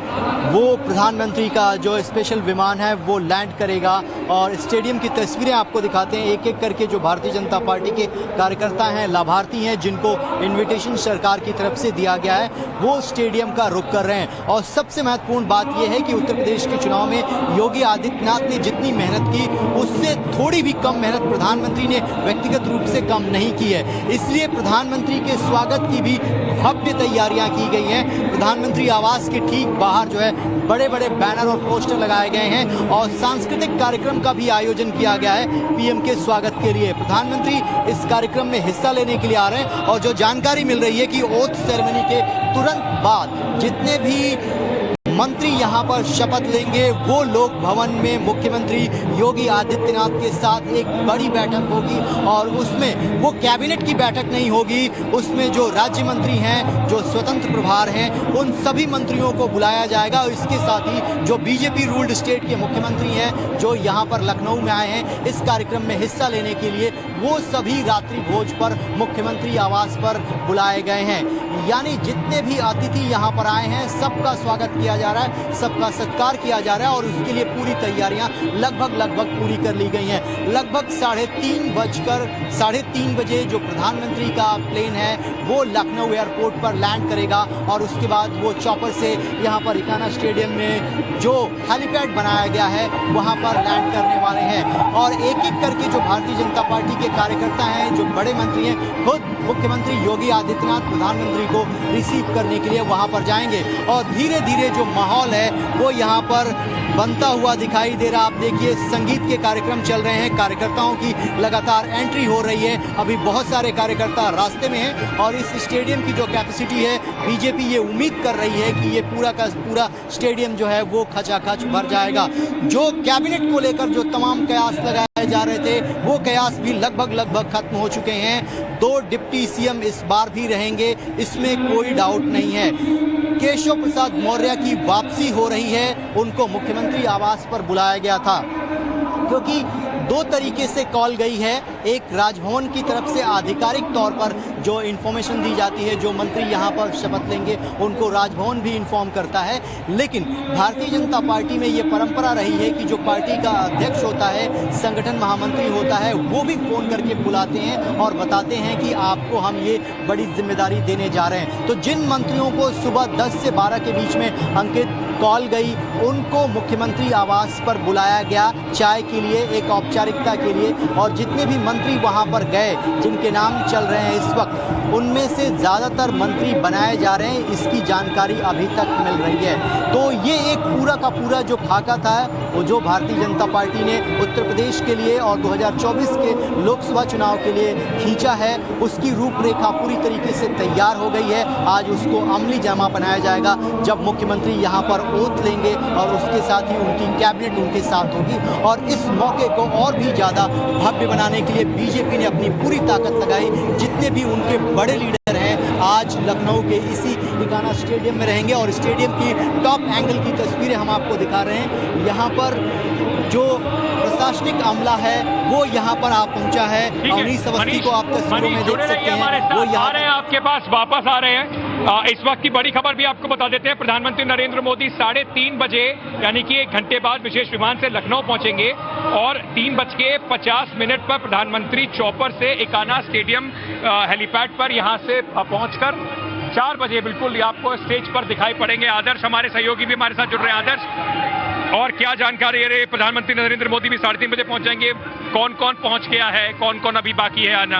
Speaker 4: वो प्रधानमंत्री का जो स्पेशल विमान है वो लैंड करेगा और स्टेडियम की तस्वीरें आपको दिखाते हैं एक एक करके। जो भारतीय जनता पार्टी के कार्यकर्ता हैं, लाभार्थी हैं, जिनको इन्विटेशन सरकार की तरफ से दिया गया है, वो स्टेडियम का रुख कर रहे हैं। और सबसे महत्वपूर्ण बात यह है कि उत्तर प्रदेश के चुनाव में योगी आदित्यनाथ ने जितनी मेहनत की उससे थोड़ी भी कम मेहनत प्रधानमंत्री ने व्यक्तिगत रूप से कम नहीं की है। इसलिए प्रधानमंत्री के स्वागत की भी भव्य तैयारियां की गई हैं। प्रधानमंत्री आवास के ठीक बाहर जो है बड़े बड़े बैनर और पोस्टर लगाए गए हैं और सांस्कृतिक कार्यक्रम का भी आयोजन किया गया है पीएम के स्वागत के लिए। प्रधानमंत्री इस कार्यक्रम में हिस्सा लेने के लिए आ रहे हैं और जो जानकारी मिल रही है कि ओथ सेरेमनी के तुरंत बाद जितने भी मंत्री यहां पर शपथ लेंगे वो लोग भवन में मुख्यमंत्री योगी आदित्यनाथ के साथ एक बड़ी बैठक होगी और उसमें वो कैबिनेट की बैठक नहीं होगी, उसमें जो राज्य मंत्री हैं, जो स्वतंत्र प्रभार हैं, उन सभी मंत्रियों को बुलाया जाएगा। और इसके साथ ही जो बीजेपी रूल्ड स्टेट के मुख्यमंत्री हैं जो यहां पर लखनऊ में आए हैं इस कार्यक्रम में हिस्सा लेने के लिए, वो सभी रात्रि भोज पर मुख्यमंत्री आवास पर बुलाए गए हैं। यानी जितने भी अतिथि यहां पर आए हैं सबका स्वागत किया जा रहा है, सबका सत्कार किया जा रहा है और उसके लिए पूरी तैयारियां लगभग पूरी कर ली गई हैं। लगभग 3:30 बजे जो प्रधानमंत्री का प्लेन है वो लखनऊ एयरपोर्ट पर लैंड करेगा और उसके बाद वो चॉपर से यहां पर इकाना स्टेडियम में जो हेलीपैड बनाया गया है वहां पर लैंड करने वाले हैं। और एक एक करके जो भारतीय जनता पार्टी के कार्यकर्ता हैं, जो बड़े मंत्री हैं, खुद मुख्यमंत्री योगी आदित्यनाथ प्रधानमंत्री को रिसीव करने के लिए वहां पर जाएंगे और धीरे धीरे जो माहौल है वो यहाँ पर बनता हुआ दिखाई दे रहा। आप देखिए संगीत के कार्यक्रम चल रहे हैं, कार्यकर्ताओं की लगातार एंट्री हो रही है। अभी बहुत सारे कार्यकर्ता रास्ते में हैं और इस स्टेडियम की जो कैपेसिटी है बीजेपी ये उम्मीद कर रही है कि ये पूरा का पूरा स्टेडियम जो है वो खचाखच भर जाएगा। जो कैबिनेट को लेकर जो तमाम कयास लगाए जा रहे थे वो कयास भी लगभग खत्म हो चुके हैं। 2 डिप्टी सीएम इस बार भी रहेंगे, इसमें कोई डाउट नहीं है। केशव प्रसाद मौर्य की वापसी हो रही है, उनको मुख्यमंत्री आवास पर बुलाया गया था क्योंकि 2 तरीके से कॉल गई है। एक राजभवन की तरफ से आधिकारिक तौर पर जो इन्फॉर्मेशन दी जाती है, जो मंत्री यहाँ पर शपथ लेंगे उनको राजभवन भी इन्फॉर्म करता है। लेकिन भारतीय जनता पार्टी में ये परंपरा रही है कि जो पार्टी का अध्यक्ष होता है, संगठन महामंत्री होता है, वो भी फोन करके बुलाते हैं और बताते हैं कि आपको हम ये बड़ी जिम्मेदारी देने जा रहे हैं। तो जिन मंत्रियों को सुबह 10 से 12 के बीच में अंकित कॉल गई उनको मुख्यमंत्री आवास पर बुलाया गया चाय के लिए, एक औपचारिकता के लिए। और जितने भी मंत्री वहां पर गए जिनके नाम चल रहे हैं इस वक्त, उनमें से ज़्यादातर मंत्री बनाए जा रहे हैं, इसकी जानकारी अभी तक मिल रही है। तो ये एक पूरा का पूरा जो खाका था वो जो भारतीय जनता पार्टी ने उत्तर प्रदेश के लिए और 2024 के लोकसभा चुनाव के लिए खींचा है, उसकी रूपरेखा पूरी तरीके से तैयार हो गई है। आज उसको अमली जामा बनाया जाएगा जब मुख्यमंत्री यहाँ पर ओथ लेंगे और उसके साथ ही उनकी कैबिनेट उनके साथ होगी। और इस मौके को और भी ज़्यादा भव्य बनाने के लिए बीजेपी ने अपनी पूरी ताकत लगाई। जितने भी उनके बड़े लीडर हैं आज लखनऊ के इसी इकाना स्टेडियम में रहेंगे और स्टेडियम की टॉप एंगल की तस्वीरें हम आपको दिखा रहे हैं। यहाँ पर जो प्रशासनिक अमला है वो यहाँ पर आ पहुंचा है। अवनीश अवस्थी को आप तस्वीरों में देख सकते हैं, वो यहाँ
Speaker 2: आपके पास वापस आ रहे हैं। इस वक्त की बड़ी खबर भी आपको बता देते हैं। प्रधानमंत्री नरेंद्र मोदी 3:30 बजे यानी कि 1 घंटे बाद विशेष विमान से लखनऊ पहुंचेंगे और 3:50 पर प्रधानमंत्री चॉपर से इकाना स्टेडियम हेलीपैड पर यहां से पहुंचकर 4 बजे बिल्कुल आपको स्टेज पर दिखाई पड़ेंगे। आदर्श हमारे सहयोगी भी हमारे साथ जुड़ रहे हैं। आदर्श, और क्या जानकारी है रे? प्रधानमंत्री नरेंद्र मोदी भी 3:30 बजे पहुंच जाएंगे। कौन कौन पहुंच गया है, कौन कौन अभी बाकी है आना?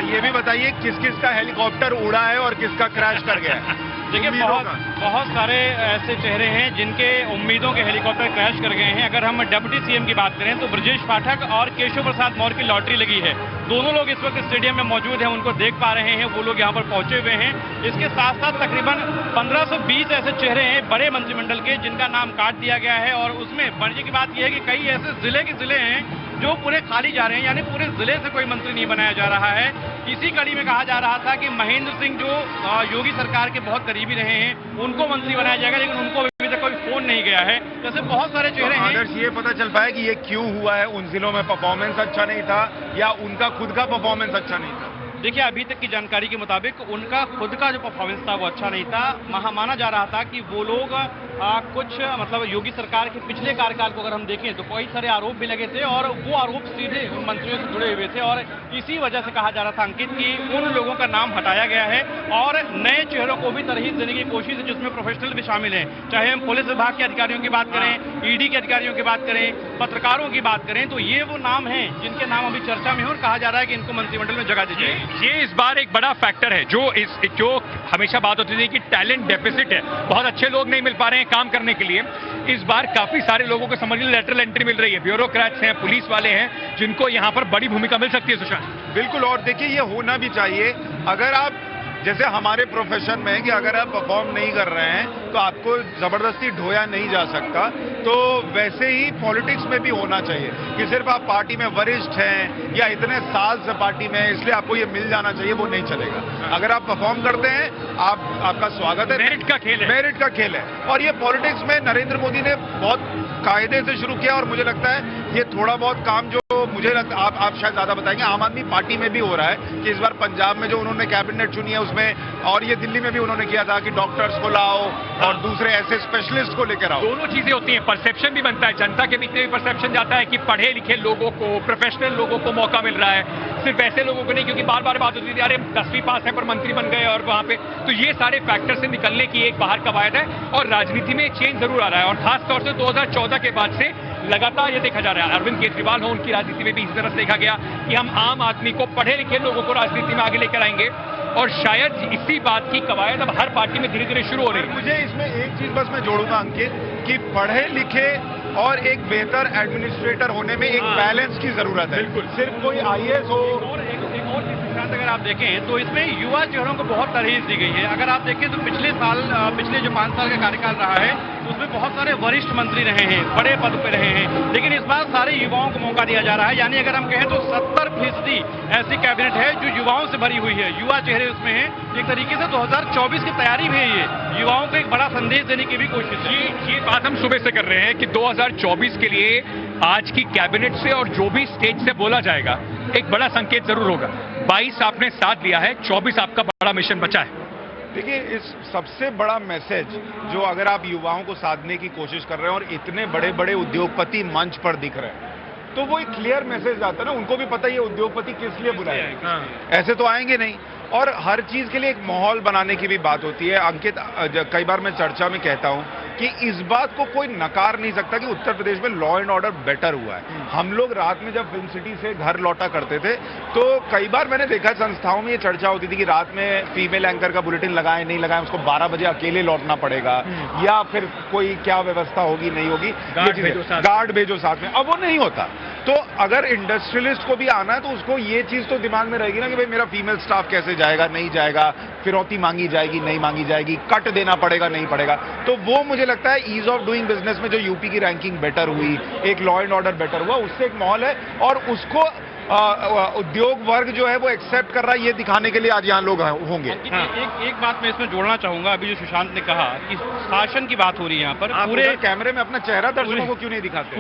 Speaker 3: ये भी बताइए किस किस का हेलीकॉप्टर उड़ा है और किसका क्रैश कर गया है?
Speaker 8: देखिए बहुत सारे ऐसे चेहरे हैं जिनके उम्मीदों के हेलीकॉप्टर क्रैश कर गए हैं। अगर हम डिप्टी सीएम की बात करें तो ब्रजेश पाठक और केशव प्रसाद मौर्य की लॉटरी लगी है। दोनों लोग इस वक्त स्टेडियम में मौजूद हैं, उनको देख पा रहे हैं, वो लोग यहाँ पर पहुंचे हुए हैं। इसके साथ साथ तकरीबन 1520 ऐसे चेहरे हैं बड़े मंत्रिमंडल के जिनका नाम काट दिया गया है। और उसमें मजे की बात यह है कि कई ऐसे जिले के जिले हैं जो पूरे खाली जा रहे हैं, यानी पूरे जिले से कोई मंत्री नहीं बनाया जा रहा है। इसी कड़ी में कहा जा रहा था कि महेंद्र सिंह जो योगी सरकार के बहुत करीबी रहे हैं उनको मंत्री बनाया जाएगा, लेकिन उनको अभी तक कोई फोन नहीं गया है। जैसे बहुत सारे चेहरे हैं।
Speaker 3: आदर्श, ये पता चल पाया कि ये क्यों हुआ है? उन जिलों में परफॉर्मेंस अच्छा नहीं था या उनका खुद का परफॉर्मेंस अच्छा नहीं था?
Speaker 8: देखिए, अभी तक की जानकारी के मुताबिक उनका खुद का जो परफॉर्मेंस था वो अच्छा नहीं था। माना जा रहा था कि वो लोग कुछ मतलब योगी सरकार के पिछले कार्यकाल को अगर हम देखें तो कई सारे आरोप भी लगे थे और वो आरोप सीधे उन मंत्रियों से जुड़े हुए थे और इसी वजह से कहा जा रहा था अंकित कि उन लोगों का नाम हटाया गया है और नए चेहरों को भी तरहीज देने की कोशिश है, जिसमें प्रोफेशनल भी शामिल हैं। चाहे हम पुलिस विभाग के अधिकारियों की बात करें, ईडी के अधिकारियों की बात करें, पत्रकारों की बात करें, तो ये वो नाम हैं जिनके नाम अभी चर्चा में है और कहा जा रहा है कि इनको मंत्रिमंडल में जगह दी जाएगी।
Speaker 2: ये इस बार एक बड़ा फैक्टर है जो हमेशा बात होती थी कि टैलेंट डेफिसिट है, बहुत अच्छे लोग नहीं मिल पा रहे हैं काम करने के लिए। इस बार काफी सारे लोगों को समझ लीजिए लेटरल एंट्री मिल रही है, ब्यूरोक्रेट्स हैं, पुलिस वाले हैं, जिनको यहां पर बड़ी भूमिका मिल सकती है। सुशांत,
Speaker 3: बिल्कुल, और देखिए ये होना भी चाहिए। अगर आप जैसे हमारे प्रोफेशन में कि अगर आप परफॉर्म नहीं कर रहे हैं तो आपको जबरदस्ती ढोया नहीं जा सकता, तो वैसे ही पॉलिटिक्स में भी होना चाहिए कि सिर्फ आप पार्टी में वरिष्ठ हैं या इतने साल से पार्टी में इसलिए आपको ये मिल जाना चाहिए, वो नहीं चलेगा। अगर आप परफॉर्म करते हैं, आपका स्वागत है।
Speaker 2: मेरिट का खेल है,
Speaker 3: मेरिट का खेल है। और ये पॉलिटिक्स में नरेंद्र मोदी ने बहुत कायदे से शुरू किया और मुझे लगता है ये थोड़ा बहुत काम जो मुझे लगता है आप शायद ज्यादा बताएंगे, आम आदमी पार्टी में भी हो रहा है कि इस बार पंजाब में जो उन्होंने कैबिनेट चुनी है उसमें, और ये दिल्ली में भी उन्होंने किया था कि डॉक्टर्स को लाओ और दूसरे ऐसे स्पेशलिस्ट को लेकर आओ।
Speaker 2: दोनों चीजें होती हैं, परसेप्शन भी बनता है, जनता के बीच में भी परसेप्शन जाता है कि पढ़े लिखे लोगों को, प्रोफेशनल लोगों को मौका मिल रहा है, सिर्फ ऐसे लोगों को नहीं, क्योंकि बार बार बात होती थी अरे 10वीं पास है पर मंत्री बन गए और वहां पे, तो ये सारे फैक्टर से निकलने की एक बाहर कवायद है और राजनीति में चेंज जरूर आ रहा है। और खासतौर से 2014 के बाद से लगातार ये देखा जा रहा है, अरविंद केजरीवाल हो, उनकी राजनीति में भी इस तरह से देखा गया कि हम आम आदमी को, पढ़े लिखे लोगों को राजनीति में आगे लेकर आएंगे और शायद इसी बात की कवायद अब हर पार्टी में धीरे धीरे शुरू हो रही है।
Speaker 3: मुझे इसमें एक चीज बस मैं जोड़ूंगा अंकित, कि पढ़े लिखे और एक बेहतर एडमिनिस्ट्रेटर होने में एक बैलेंस की जरूरत है।
Speaker 2: बिल्कुल,
Speaker 3: सिर्फ कोई आईएएस हो।
Speaker 8: एक और चीज अगर आप देखें तो इसमें युवा चेहरों को बहुत तरहीज दी गई है। अगर आप देखें तो पिछले जो 5 साल का कार्यकाल रहा है तो उसमें बहुत सारे वरिष्ठ मंत्री रहे हैं, बड़े पद पे रहे हैं, लेकिन इस बार सारे युवाओं को मौका दिया जा रहा है। यानी अगर हम कहें तो 70% ऐसी कैबिनेट है जो युवाओं से भरी हुई है, युवा चेहरे उसमें हैं। एक तरीके से 2024 की तैयारी भी है, ये युवाओं को एक बड़ा संदेश देने की भी कोशिश है।
Speaker 2: ये बात हम सुबह से कर रहे हैं कि 2024 के लिए आज की कैबिनेट से और जो भी स्टेज से बोला जाएगा एक बड़ा संकेत जरूर होगा। 22 आपने साथ लिया है, 24 आपका बड़ा मिशन बचा है।
Speaker 3: देखिए, इस सबसे बड़ा मैसेज जो अगर आप युवाओं को साधने की कोशिश कर रहे हैं और इतने बड़े बड़े उद्योगपति मंच पर दिख रहे हैं, तो वो एक क्लियर मैसेज आता है ना, उनको भी पता है ये उद्योगपति किस लिए बुलाए, ऐसे तो आएंगे नहीं। और हर चीज के लिए एक माहौल बनाने की भी बात होती है। अंकित, कई बार मैं चर्चा में कहता हूं कि इस बात को कोई नकार नहीं सकता कि उत्तर प्रदेश में लॉ एंड ऑर्डर बेटर हुआ है। हम लोग रात में जब फिल्म सिटी से घर लौटा करते थे तो कई बार मैंने देखा संस्थाओं में ये चर्चा होती थी कि रात में फीमेल एंकर का बुलेटिन लगाए नहीं लगाए, उसको 12 बजे अकेले लौटना पड़ेगा या फिर कोई क्या व्यवस्था होगी नहीं होगी, गार्ड भेजो साथ में। अब वो नहीं होता। तो अगर इंडस्ट्रियलिस्ट को भी आना है तो उसको ये चीज तो दिमाग में रहेगी ना कि भाई मेरा फीमेल स्टाफ कैसे जाएगा, नहीं जाएगा, फिरौती मांगी जाएगी नहीं मांगी जाएगी, कट देना पड़ेगा नहीं पड़ेगा। तो वो मुझे लगता है ईज ऑफ डूइंग बिजनेस में जो यूपी की रैंकिंग बेटर हुई, एक लॉ एंड ऑर्डर बेटर हुआ, उससे एक माहौल है और उसको उद्योग वर्ग जो है वो एक्सेप्ट कर रहा है, ये दिखाने के लिए आज यहाँ लोग होंगे।
Speaker 8: एक बात मैं इसमें जोड़ना चाहूंगा, अभी जो सुशांत ने कहा कि शासन की बात हो रही है यहाँ पर,
Speaker 3: पूरे कैमरे में अपना चेहरा दर्शकों को क्यों नहीं दिखाते?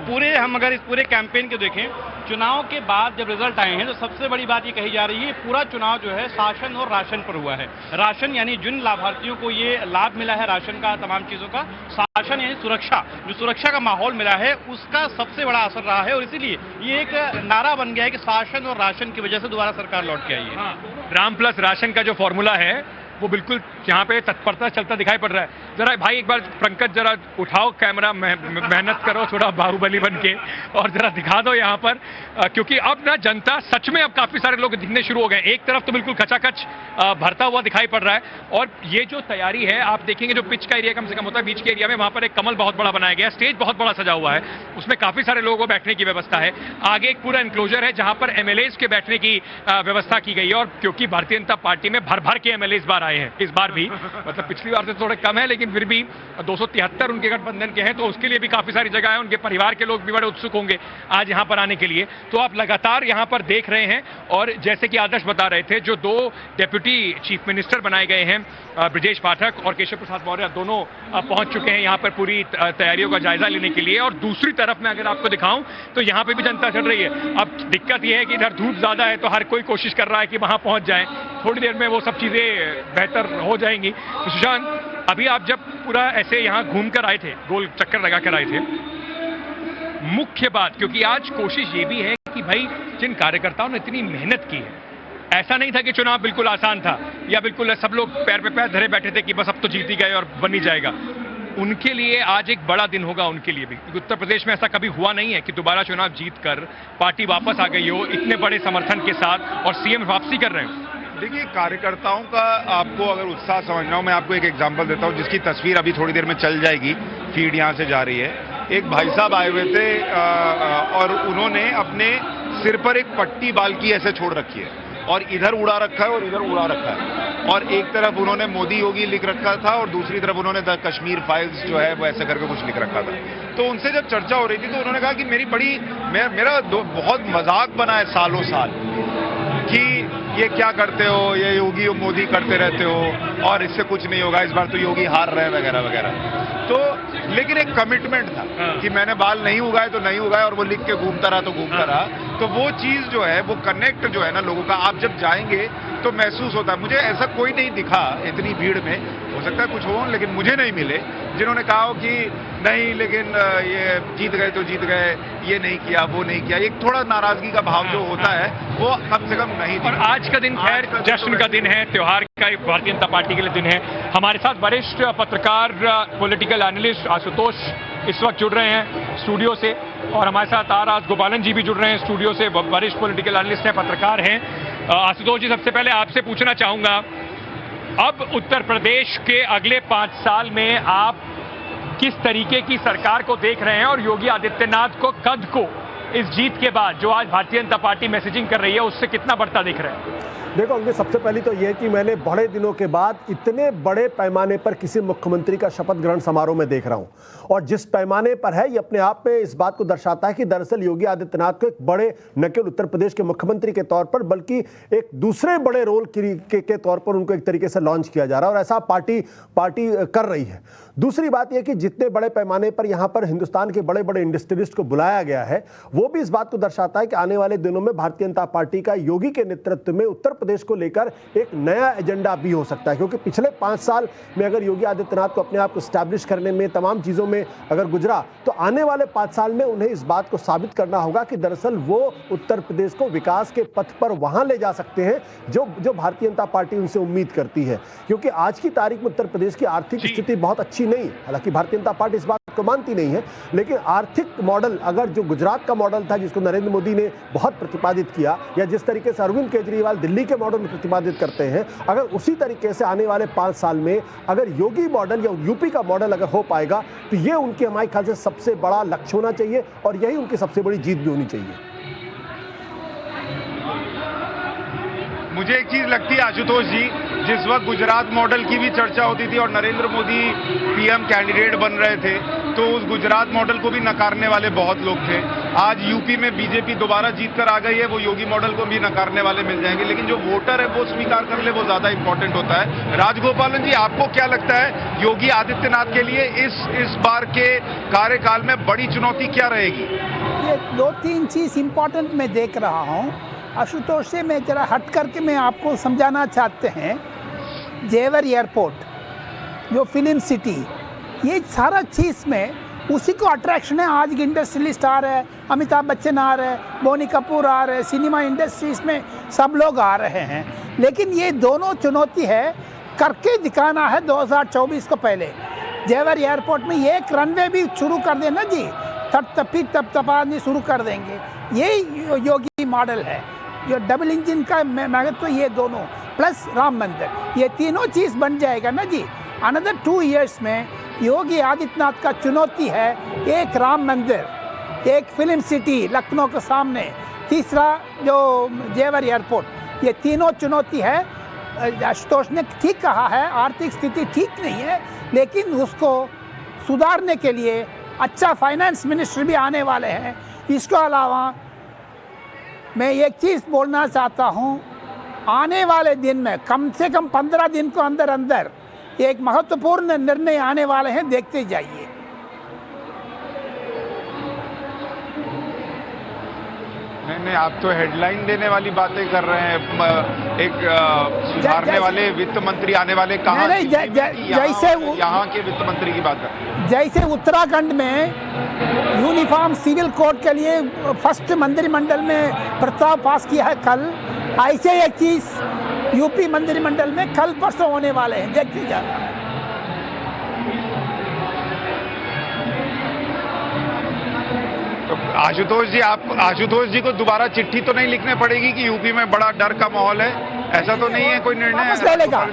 Speaker 8: पूरे हम अगर इस पूरे कैंपेन को देखें, चुनाव के बाद जब रिजल्ट आए हैं तो सबसे बड़ी बात ये कही जा रही है पूरा चुनाव जो है शासन और राशन पर हुआ है। राशन यानी जिन लाभार्थियों को ये लाभ मिला है राशन का, तमाम चीजों का, शासन यानी सुरक्षा, जो सुरक्षा का माहौल मिला है उसका सबसे बड़ा असर रहा है और इसीलिए ये एक नारा बन गया है कि शासन और राशन की वजह से दोबारा सरकार लौट के आई है।
Speaker 2: राम प्लस राशन का जो फॉर्मूला है वो बिल्कुल यहाँ पे तत्परता चलता दिखाई पड़ रहा है। जरा भाई एक बार पंकज जरा उठाओ कैमरा, मेहनत करो थोड़ा बाहुबली बन के और जरा दिखा दो यहाँ पर, क्योंकि अब ना जनता सच में अब काफी सारे लोग दिखने शुरू हो गए। एक तरफ तो बिल्कुल खचाखच भरता हुआ दिखाई पड़ रहा है और ये जो तैयारी है आप देखेंगे, जो पिच का एरिया कम से कम होता है बीच के एरिया में, वहां पर एक कमल बहुत बड़ा बनाया गया, स्टेज बहुत बड़ा सजा हुआ है, उसमें काफी सारे लोगों को बैठने की व्यवस्था है। आगे एक पूरा एनक्लोजर है जहां पर एमएलएज के बैठने की व्यवस्था की गई है और क्योंकि भारतीय जनता पार्टी में भर भर के एमएलएज बार आए हैं इस बार भी, अभी, मतलब पिछली बार से थोड़े कम है, लेकिन फिर भी 273 उनके गठबंधन के हैं, तो उसके लिए भी काफी सारी जगह है। उनके परिवार के लोग भी बड़े उत्सुक होंगे आज यहाँ पर आने के लिए। तो आप लगातार यहाँ पर देख रहे हैं, और जैसे कि आदर्श बता रहे थे, जो 2 डेप्यूटी चीफ मिनिस्टर बनाए गए हैं, ब्रजेश पाठक और केशव प्रसाद मौर्य, दोनों पहुंच चुके हैं यहाँ पर पूरी तैयारियों का जायजा लेने के लिए। और दूसरी तरफ में अगर आपको दिखाऊं तो यहाँ पे भी जनता चल रही है। अब दिक्कत यह है कि इधर धूप ज्यादा है, तो हर कोई कोशिश कर रहा है कि वहां पहुंच जाए। थोड़ी देर में वो सब चीजें बेहतर हो जाएंगी। तो सुशांत, अभी आप जब पूरा ऐसे यहाँ घूम कर आए थे, गोल चक्कर लगा कर आए थे, मुख्य बात, क्योंकि आज कोशिश ये भी है कि भाई जिन कार्यकर्ताओं ने इतनी मेहनत की है, ऐसा नहीं था कि चुनाव बिल्कुल आसान था या बिल्कुल सब लोग पैर पे पैर धरे बैठे थे कि बस अब तो जीत ही गए और बन ही जाएगा। उनके लिए आज एक बड़ा दिन होगा, उनके लिए भी, क्योंकि उत्तर प्रदेश में ऐसा कभी हुआ नहीं है कि दोबारा चुनाव जीतकर पार्टी वापस आ गई हो इतने बड़े समर्थन के साथ और सीएम वापसी कर रहे हो।
Speaker 3: देखिए, कार्यकर्ताओं का आपको अगर उत्साह समझना हो, मैं आपको एक एग्जांपल देता हूं जिसकी तस्वीर अभी थोड़ी देर में चल जाएगी, फीड यहां से जा रही है। एक भाई साहब आए हुए थे और उन्होंने अपने सिर पर एक पट्टी बाल की ऐसे छोड़ रखी है, और इधर उड़ा रखा है और इधर उड़ा रखा है, और एक तरफ उन्होंने मोदी योगी लिख रखा था और दूसरी तरफ उन्होंने द कश्मीर फाइल्स जो है वो ऐसे करके कुछ लिख रखा था। तो उनसे जब चर्चा हो रही थी तो उन्होंने कहा कि मेरा बहुत मजाक बना है सालों साल कि ये क्या करते हो, ये योगी और मोदी करते रहते हो और इससे कुछ नहीं होगा, इस बार तो योगी हार रहे हैं वगैरह वगैरह। तो लेकिन एक कमिटमेंट था कि मैंने बाल नहीं उगाए तो नहीं उगाए, और वो लिख के घूमता रहा तो घूमता रहा। तो वो चीज जो है, वो कनेक्ट जो है ना लोगों का, आप जब जाएंगे तो महसूस होता है। मुझे ऐसा कोई नहीं दिखा इतनी भीड़ में, हो सकता है कुछ हो लेकिन मुझे नहीं मिले जिन्होंने कहा हो कि नहीं लेकिन ये जीत गए तो जीत गए, ये नहीं किया वो नहीं किया। एक थोड़ा नाराजगी का भाव जो होता है वो कम से कम नहीं।
Speaker 2: और आज का दिन खैर जश्न का दिन है, त्योहार का, भारतीय जनता पार्टी के लिए दिन है। हमारे साथ वरिष्ठ पत्रकार पॉलिटिकल एनालिस्ट आशुतोष इस वक्त जुड़ रहे हैं स्टूडियो से, और हमारे साथ आर गोपालन जी भी जुड़ रहे हैं स्टूडियो से, वरिष्ठ पॉलिटिकल एनालिस्ट हैं, पत्रकार हैं। आशुतोष जी, सबसे पहले आपसे पूछना चाहूंगा, अब उत्तर प्रदेश के अगले 5 साल में आप किस तरीके की सरकार को देख रहे हैं, और योगी आदित्यनाथ को कद को इस जीत के बाद जो आज भारतीय जनता पार्टी मैसेजिंग कर रही है उससे कितना बढ़ता दिख रहा है?
Speaker 9: देखो अंकित, सबसे पहली तो यह कि मैंने बड़े दिनों के बाद इतने बड़े पैमाने पर किसी मुख्यमंत्री का शपथ ग्रहण समारोह में देख रहा हूं, और जिस पैमाने पर है ये अपने आप में इस बात को दर्शाता है कि दरअसल योगी आदित्यनाथ को एक बड़े, न केवल उत्तर प्रदेश के मुख्यमंत्री के तौर पर बल्कि एक दूसरे बड़े रोल के तौर पर उनको एक तरीके से लॉन्च किया जा रहा है, और ऐसा पार्टी कर रही है। दूसरी बात यह कि जितने बड़े पैमाने पर यहां पर हिंदुस्तान के बड़े बड़े इंडस्ट्रियलिस्ट को बुलाया गया है, वो भी इस बात को दर्शाता है कि आने वाले दिनों में भारतीय जनता पार्टी का योगी के नेतृत्व में उत्तर प्रदेश को लेकर एक नया एजेंडा भी हो सकता है। क्योंकि पिछले 5 साल में अगर योगी आदित्यनाथ को अपने आप को स्टैब्लिश करने में, तमाम चीजों में अगर गुजरा, तो आने वाले 5 साल में उन्हें इस बात को साबित करना होगा कि दरअसल वो उत्तर प्रदेश को विकास के पथ पर वहां ले जा सकते हैं जो भारतीय जनता पार्टी उनसे उम्मीद करती है। क्योंकि आज की तारीख में उत्तर प्रदेश की आर्थिक स्थिति बहुत अच्छी नहीं, हालांकि भारतीय जनता पार्टी इस बात को मानती नहीं है, लेकिन आर्थिक मॉडल अगर जो गुजरात का मॉडल था जिसको नरेंद्र मोदी ने बहुत प्रतिपादित किया, या जिस तरीके से अरविंद केजरीवाल दिल्ली के मॉडल में प्रतिपादित करते हैं, अगर उसी तरीके से आने वाले 5 साल में अगर योगी मॉडल या यूपी का मॉडल अगर हो पाएगा तो ये उनके हमारे ख्याल से सबसे बड़ा लक्ष्य होना चाहिए, और यही उनकी सबसे बड़ी जीत भी होनी चाहिए।
Speaker 3: मुझे एक चीज लगती है आशुतोष जी, जिस वक्त गुजरात मॉडल की भी चर्चा होती थी और नरेंद्र मोदी पीएम कैंडिडेट बन रहे थे, तो उस गुजरात मॉडल को भी नकारने वाले बहुत लोग थे। आज यूपी में बीजेपी दोबारा जीत कर आ गई है, वो योगी मॉडल को भी नकारने वाले मिल जाएंगे, लेकिन जो वोटर है वो स्वीकार कर ले, वो ज्यादा इंपॉर्टेंट होता है। राजगोपालन जी, आपको क्या लगता है योगी आदित्यनाथ के लिए इस बार के कार्यकाल में बड़ी चुनौती क्या रहेगी?
Speaker 10: ये 2-3 चीज इंपॉर्टेंट मैं देख रहा हूँ आशुतोष से। मैं जरा हट करके मैं आपको समझाना चाहते हैं, जेवर एयरपोर्ट जो फिल्म सिटी, ये सारा चीज़ में उसी को अट्रैक्शन है। आज के इंडस्ट्रियलिस्ट आ रहे हैं, अमिताभ बच्चन आ रहे हैं, बोनी कपूर आ रहे हैं, सिनेमा इंडस्ट्रीज में सब लोग आ रहे हैं। लेकिन ये दोनों चुनौती है, करके दिखाना है 2024 को पहले। जेवर एयरपोर्ट में एक रनवे भी शुरू कर देना जी, तप शुरू कर देंगे। ये योगी मॉडल है, जो डबल इंजन का महत्व, ये दोनों प्लस राम मंदिर, ये तीनों चीज़ बन जाएगा ना जी। अनदर 2 इयर्स में योगी आदित्यनाथ का चुनौती है, एक राम मंदिर, एक फिल्म सिटी लखनऊ के सामने, तीसरा जो जेवर एयरपोर्ट, ये तीनों चुनौती है। आशुतोष ने ठीक कहा है, आर्थिक स्थिति ठीक नहीं है, लेकिन उसको सुधारने के लिए अच्छा फाइनेंस मिनिस्टर भी आने वाले हैं। इसके अलावा मैं एक चीज़ बोलना चाहता हूँ, आने वाले दिन में कम से कम 15 दिन को अंदर अंदर एक महत्वपूर्ण निर्णय आने वाले हैं, देखते जाइए।
Speaker 3: नहीं, आप तो हेडलाइन देने वाली बातें कर रहे हैं। एक सुधारने वाले वित्त मंत्री आने वाले कहाँ?
Speaker 10: जैसे
Speaker 3: यहाँ के वित्त मंत्री की बात कर रहे हैं।
Speaker 10: जैसे उत्तराखंड में यूनिफॉर्म सिविल कोड के लिए फर्स्ट मंत्रिमंडल में प्रस्ताव पास किया है कल, ऐसे एक चीज यूपी मंत्रिमंडल में कल परसों होने वाले हैं, देखते जाना।
Speaker 3: तो आशुतोष जी को दोबारा चिट्ठी तो नहीं लिखने पड़ेगी कि यूपी में बड़ा डर का माहौल है? ऐसा तो नहीं है कोई निर्णय?
Speaker 10: वापस ले लेगा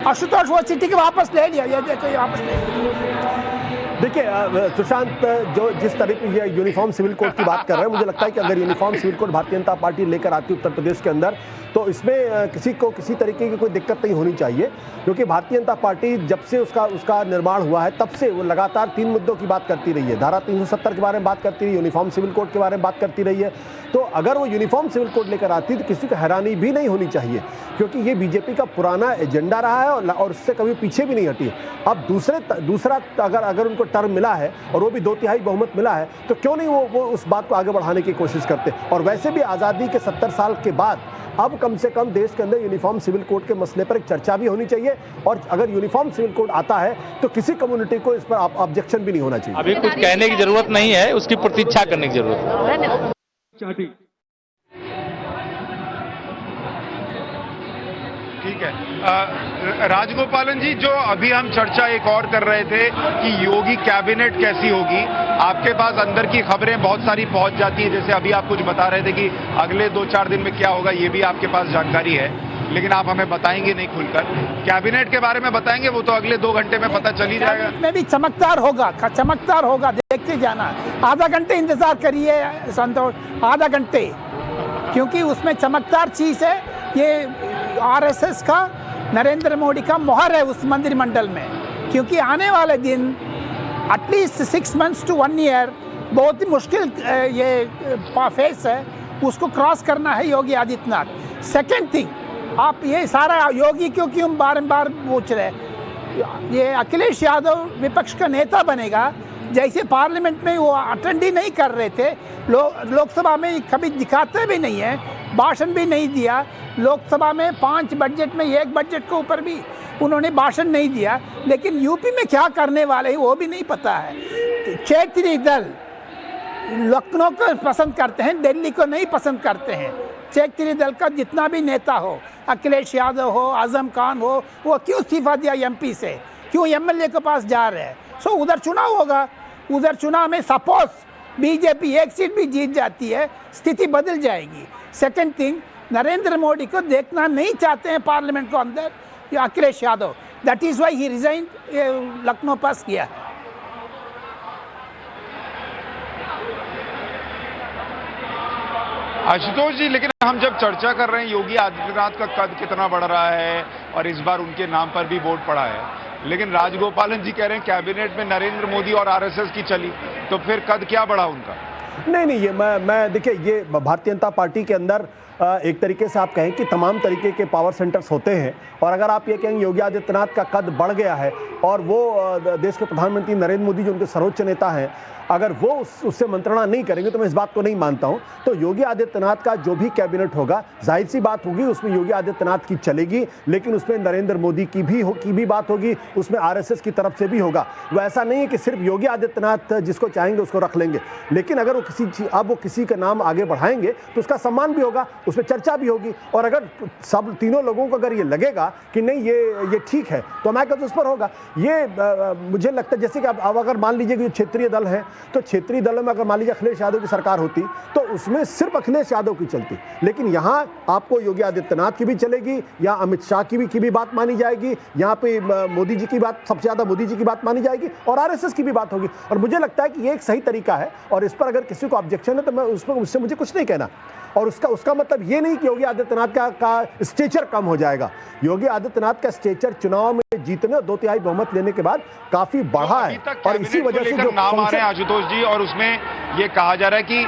Speaker 10: आशुतोष, वो चिट्ठी के वापस ले लिया, ये देखो वापस ले लिया।
Speaker 9: देखिए सुशांत, जो जिस तरीके ये यूनिफॉर्म सिविल कोड की बात कर रहे हैं, मुझे लगता है कि अगर uniform civil code Bharatiya Janata party लेकर आती उत्तर प्रदेश के अंदर, तो इसमें किसी तरीके की कोई दिक्कत नहीं होनी चाहिए, क्योंकि भारतीय जनता पार्टी जब से उसका निर्माण हुआ है तब से वो लगातार 3 मुद्दों की बात करती रही है। धारा 370 के बारे में बात करती रही, यूनिफॉर्म सिविल कोड के बारे में बात करती रही है। तो अगर वो यूनिफॉर्म सिविल कोड लेकर आती तो किसी को हैरानी भी नहीं होनी चाहिए, क्योंकि ये बीजेपी का पुराना एजेंडा रहा है और उससे कभी पीछे भी नहीं हटी है। अब दूसरा अगर उनको टर्म मिला है और वो भी 2/3 बहुमत मिला है, तो क्यों नहीं वो उस बात को आगे बढ़ाने की कोशिश करते। और वैसे भी आज़ादी के 70 साल के बाद अब कम से कम देश के अंदर यूनिफॉर्म सिविल कोड के मसले पर एक चर्चा भी होनी चाहिए, और अगर यूनिफॉर्म सिविल कोड आता है तो किसी कम्युनिटी को इस पर ऑब्जेक्शन भी नहीं होना चाहिए।
Speaker 11: अभी कुछ कहने की जरूरत नहीं है, उसकी प्रतीक्षा करने की जरूरत है।
Speaker 3: ठीक है। राजगोपालन जी, जो अभी हम चर्चा एक और कर रहे थे कि योगी कैबिनेट कैसी होगी, आपके पास अंदर की खबरें बहुत सारी पहुंच जाती हैं। जैसे अभी आप कुछ बता रहे थे कि अगले 2-4 दिन में क्या होगा, ये भी आपके पास जानकारी है, लेकिन आप हमें बताएंगे नहीं खुलकर। कैबिनेट के बारे में बताएंगे, वो तो अगले 2 घंटे में पता चल ही जाएगा।
Speaker 10: में भी चमकदार होगा, देखते जाना। आधा घंटे इंतजार करिए संतोष, आधा घंटे, क्योंकि उसमें चमकदार चीज है। ये आरएसएस का, नरेंद्र मोदी का मोहर है उस मंत्रिमंडल में, क्योंकि आने वाले दिन एटलीस्ट 6 months to 1 year बहुत ही मुश्किल ये फेस है, उसको क्रॉस करना है योगी आदित्यनाथ। सेकेंड थिंग, आप ये सारा योगी क्योंकि हम बार पूछ रहे, ये अखिलेश यादव विपक्ष का नेता बनेगा, जैसे पार्लियामेंट में वो अटेंड ही नहीं कर रहे थे, लोकसभा में कभी दिखाते भी नहीं है, भाषण भी नहीं दिया। लोकसभा में 5 बजट में 1 बजट के ऊपर भी उन्होंने भाषण नहीं दिया, लेकिन यूपी में क्या करने वाले हैं वो भी नहीं पता है। क्षेत्रीय दल लखनऊ को पसंद करते हैं, दिल्ली को नहीं पसंद करते हैं। क्षेत्रीय दल का जितना भी नेता हो, अखिलेश यादव हो, आजम खान हो, वो क्यों इस्तीफा दिया एमपी से, क्यों एमएलए के पास जा रहे हैं? सो उधर चुनाव होगा, उधर चुनाव में सपोज बीजेपी 1 सीट भी जीत जाती है, स्थिति बदल जाएगी। सेकंड थिंग, नरेंद्र मोदी को देखना नहीं चाहते हैं पार्लियामेंट को अंदर, ये Akhilesh Yadav, that is why he resign Lucknow पास किया है।
Speaker 3: आशुतोष जी, लेकिन हम जब चर्चा कर रहे हैं योगी आदित्यनाथ का कद कितना बढ़ रहा है और इस बार उनके नाम पर भी वोट पड़ा है, लेकिन राजगोपालन जी कह रहे हैं कैबिनेट में नरेंद्र मोदी और आरएसएस की चली, तो फिर कद क्या बढ़ा उनका?
Speaker 9: नहीं, ये मैं देखिए, ये भारतीय जनता पार्टी के अंदर एक तरीके से आप कहें कि तमाम तरीके के पावर सेंटर्स होते हैं, और अगर आप ये कहेंगे योगी आदित्यनाथ का कद बढ़ गया है और वो देश के प्रधानमंत्री नरेंद्र मोदी जो उनके सर्वोच्च नेता हैं, अगर वो उससे मंत्रणा नहीं करेंगे तो मैं इस बात को नहीं मानता हूं। तो योगी आदित्यनाथ का जो भी कैबिनेट होगा, जाहिर सी बात होगी उसमें योगी आदित्यनाथ की चलेगी, लेकिन उसमें नरेंद्र मोदी की भी बात होगी, उसमें आरएसएस की तरफ से भी होगा। वो ऐसा नहीं है कि सिर्फ योगी आदित्यनाथ जिसको चाहेंगे उसको रख लेंगे, लेकिन अगर वो किसी का नाम आगे बढ़ाएंगे तो उसका सम्मान भी होगा, उसमें चर्चा भी होगी। और अगर सब तीनों लोगों को अगर ये लगेगा कि नहीं ये ठीक है, तो मैं कहता उस पर होगा। ये मुझे लगता है जैसे कि अब अगर मान लीजिए कि क्षेत्रीय दल है, तो क्षेत्रीय दलों में अगर मान लीजिए अखिलेश यादव की सरकार होती तो उसमें सिर्फ अखिलेश यादव की चलती, लेकिन यहाँ आपको योगी आदित्यनाथ की भी चलेगी, या अमित शाह की भी बात मानी जाएगी, यहाँ पे मोदी जी की बात, सबसे ज़्यादा मोदी जी की बात मानी जाएगी, और आरएसएस की भी बात होगी। और मुझे लगता है कि ये एक सही तरीका है, और इस पर अगर किसी को ऑब्जेक्शन है तो मैं उससे मुझे कुछ नहीं कहना। और उसका मतलब मतलब ये नहीं कि योगी आदित्यनाथ का स्टेचर कम हो जाएगा। योगी आदित्यनाथ का स्टेचर चुनाव में जीतने 2/3 बहुमत लेने के बाद काफी बढ़ा है, और इसी वजह से जो
Speaker 3: नाम आ रहे हैं आशुतोष जी, और उसमें ये कहा जा रहा है कि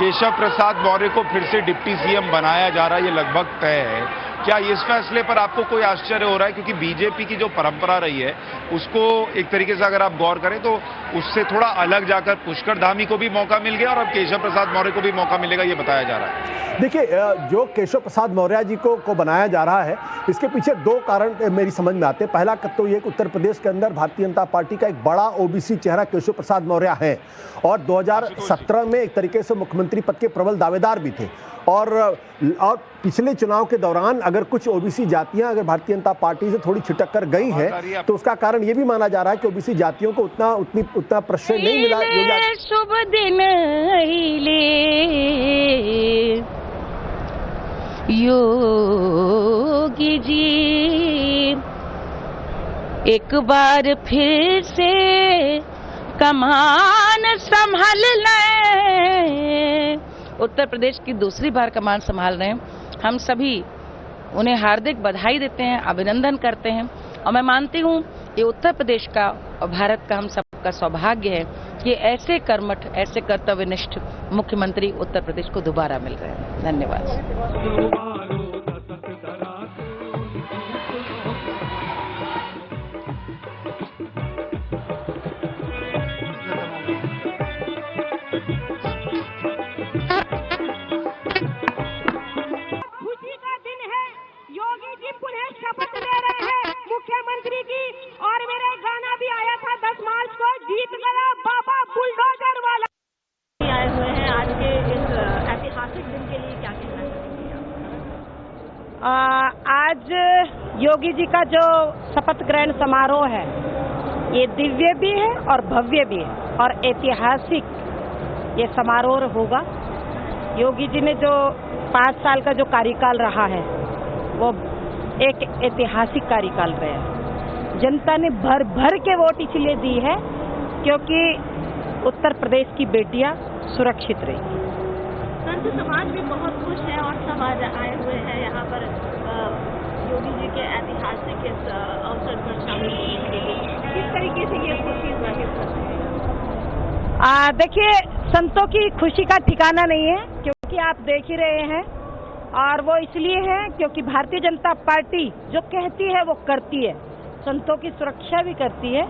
Speaker 3: केशव प्रसाद मौर्य को फिर से डिप्टी सीएम बनाया जा रहा है, ये लगभग तय है। क्या इस फैसले पर आपको कोई आश्चर्य हो रहा है? क्योंकि बीजेपी की जो परंपरा रही है उसको एक तरीके से अगर आप गौर करें तो उससे थोड़ा अलग जाकर पुष्कर धामी को भी मौका मिल गया और अब केशव प्रसाद मौर्य को भी मौका मिलेगा, ये बताया जा रहा है।
Speaker 9: देखिए, जो केशव प्रसाद मौर्य जी को बनाया जा रहा है, इसके पीछे 2 कारण मेरी समझ में आते हैं। पहला तो ये कि उत्तर प्रदेश के अंदर भारतीय जनता पार्टी का एक बड़ा ओबीसी चेहरा केशव प्रसाद मौर्य है, और 2017 में एक तरीके से मुख्यमंत्री पद के प्रबल दावेदार भी थे, और पिछले चुनाव के दौरान अगर कुछ ओबीसी जातियां अगर भारतीय जनता पार्टी से थोड़ी छिटक कर गई हैं, तो उसका कारण ये भी माना जा रहा है कि ओबीसी जातियों को उतना प्रश्रय नहीं मिला।
Speaker 12: शुभ दिन योगी जी एक बार फिर से कमान संभाल लें। उत्तर प्रदेश की दूसरी बार कमान संभाल रहे हैं। हम सभी उन्हें हार्दिक बधाई देते हैं, अभिनंदन करते हैं, और मैं मानती हूँ ये उत्तर प्रदेश का और भारत का हम सबका सौभाग्य है कि ऐसे कर्मठ, ऐसे कर्तव्यनिष्ठ मुख्यमंत्री उत्तर प्रदेश को दोबारा मिल रहे हैं। धन्यवाद।
Speaker 13: शपथ ले रहे हैं मुख्यमंत्री की, और मेरा एक गाना भी आया था 10 मार्च को, जीत गया बाबा बुलडोजर वाला। आए हुए हैं आज के इस ऐतिहासिक दिन के लिए, क्या कहना चाहेंगे आप?
Speaker 12: आज योगी जी का जो शपथ ग्रहण समारोह है ये दिव्य भी है और भव्य भी है, और ऐतिहासिक ये समारोह होगा। योगी जी ने जो 5 साल का जो कार्यकाल रहा है वो एक ऐतिहासिक कार्यकाल रहा है। जनता ने भर भर के वोट इसलिए दी है क्योंकि उत्तर प्रदेश की बेटियां सुरक्षित रही।
Speaker 13: संत समाज भी बहुत खुश है और सब आज आए हुए हैं यहाँ पर योगी जी के ऐतिहासिक इस अवसर पर शामिल होने के लिए। किस तरीके से ये खुशी जाहिर करते हैं?
Speaker 12: देखिए, संतों की खुशी का ठिकाना नहीं है, क्योंकि आप देख ही रहे हैं, और वो इसलिए है क्योंकि भारतीय जनता पार्टी जो कहती है वो करती है। संतों की सुरक्षा भी करती है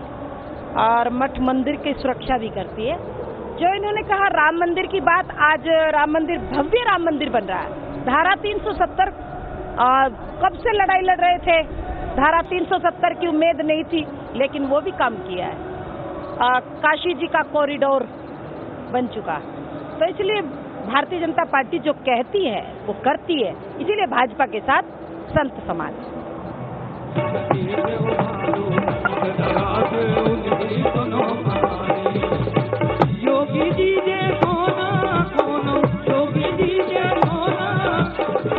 Speaker 12: और मठ मंदिर की सुरक्षा भी करती है। जो इन्होंने कहा राम मंदिर की बात, आज राम मंदिर, भव्य राम मंदिर बन रहा है। धारा 370 कब से लड़ाई लड़ रहे थे, धारा 370 की उम्मीद नहीं थी, लेकिन वो भी काम किया है। काशी जी का कॉरिडोर बन चुका, तो इसलिए भारतीय जनता पार्टी जो कहती है वो करती है, इसीलिए भाजपा के साथ संत समाज।
Speaker 6: योगी जी जे कोना कोनो, योगी जी जे कोना,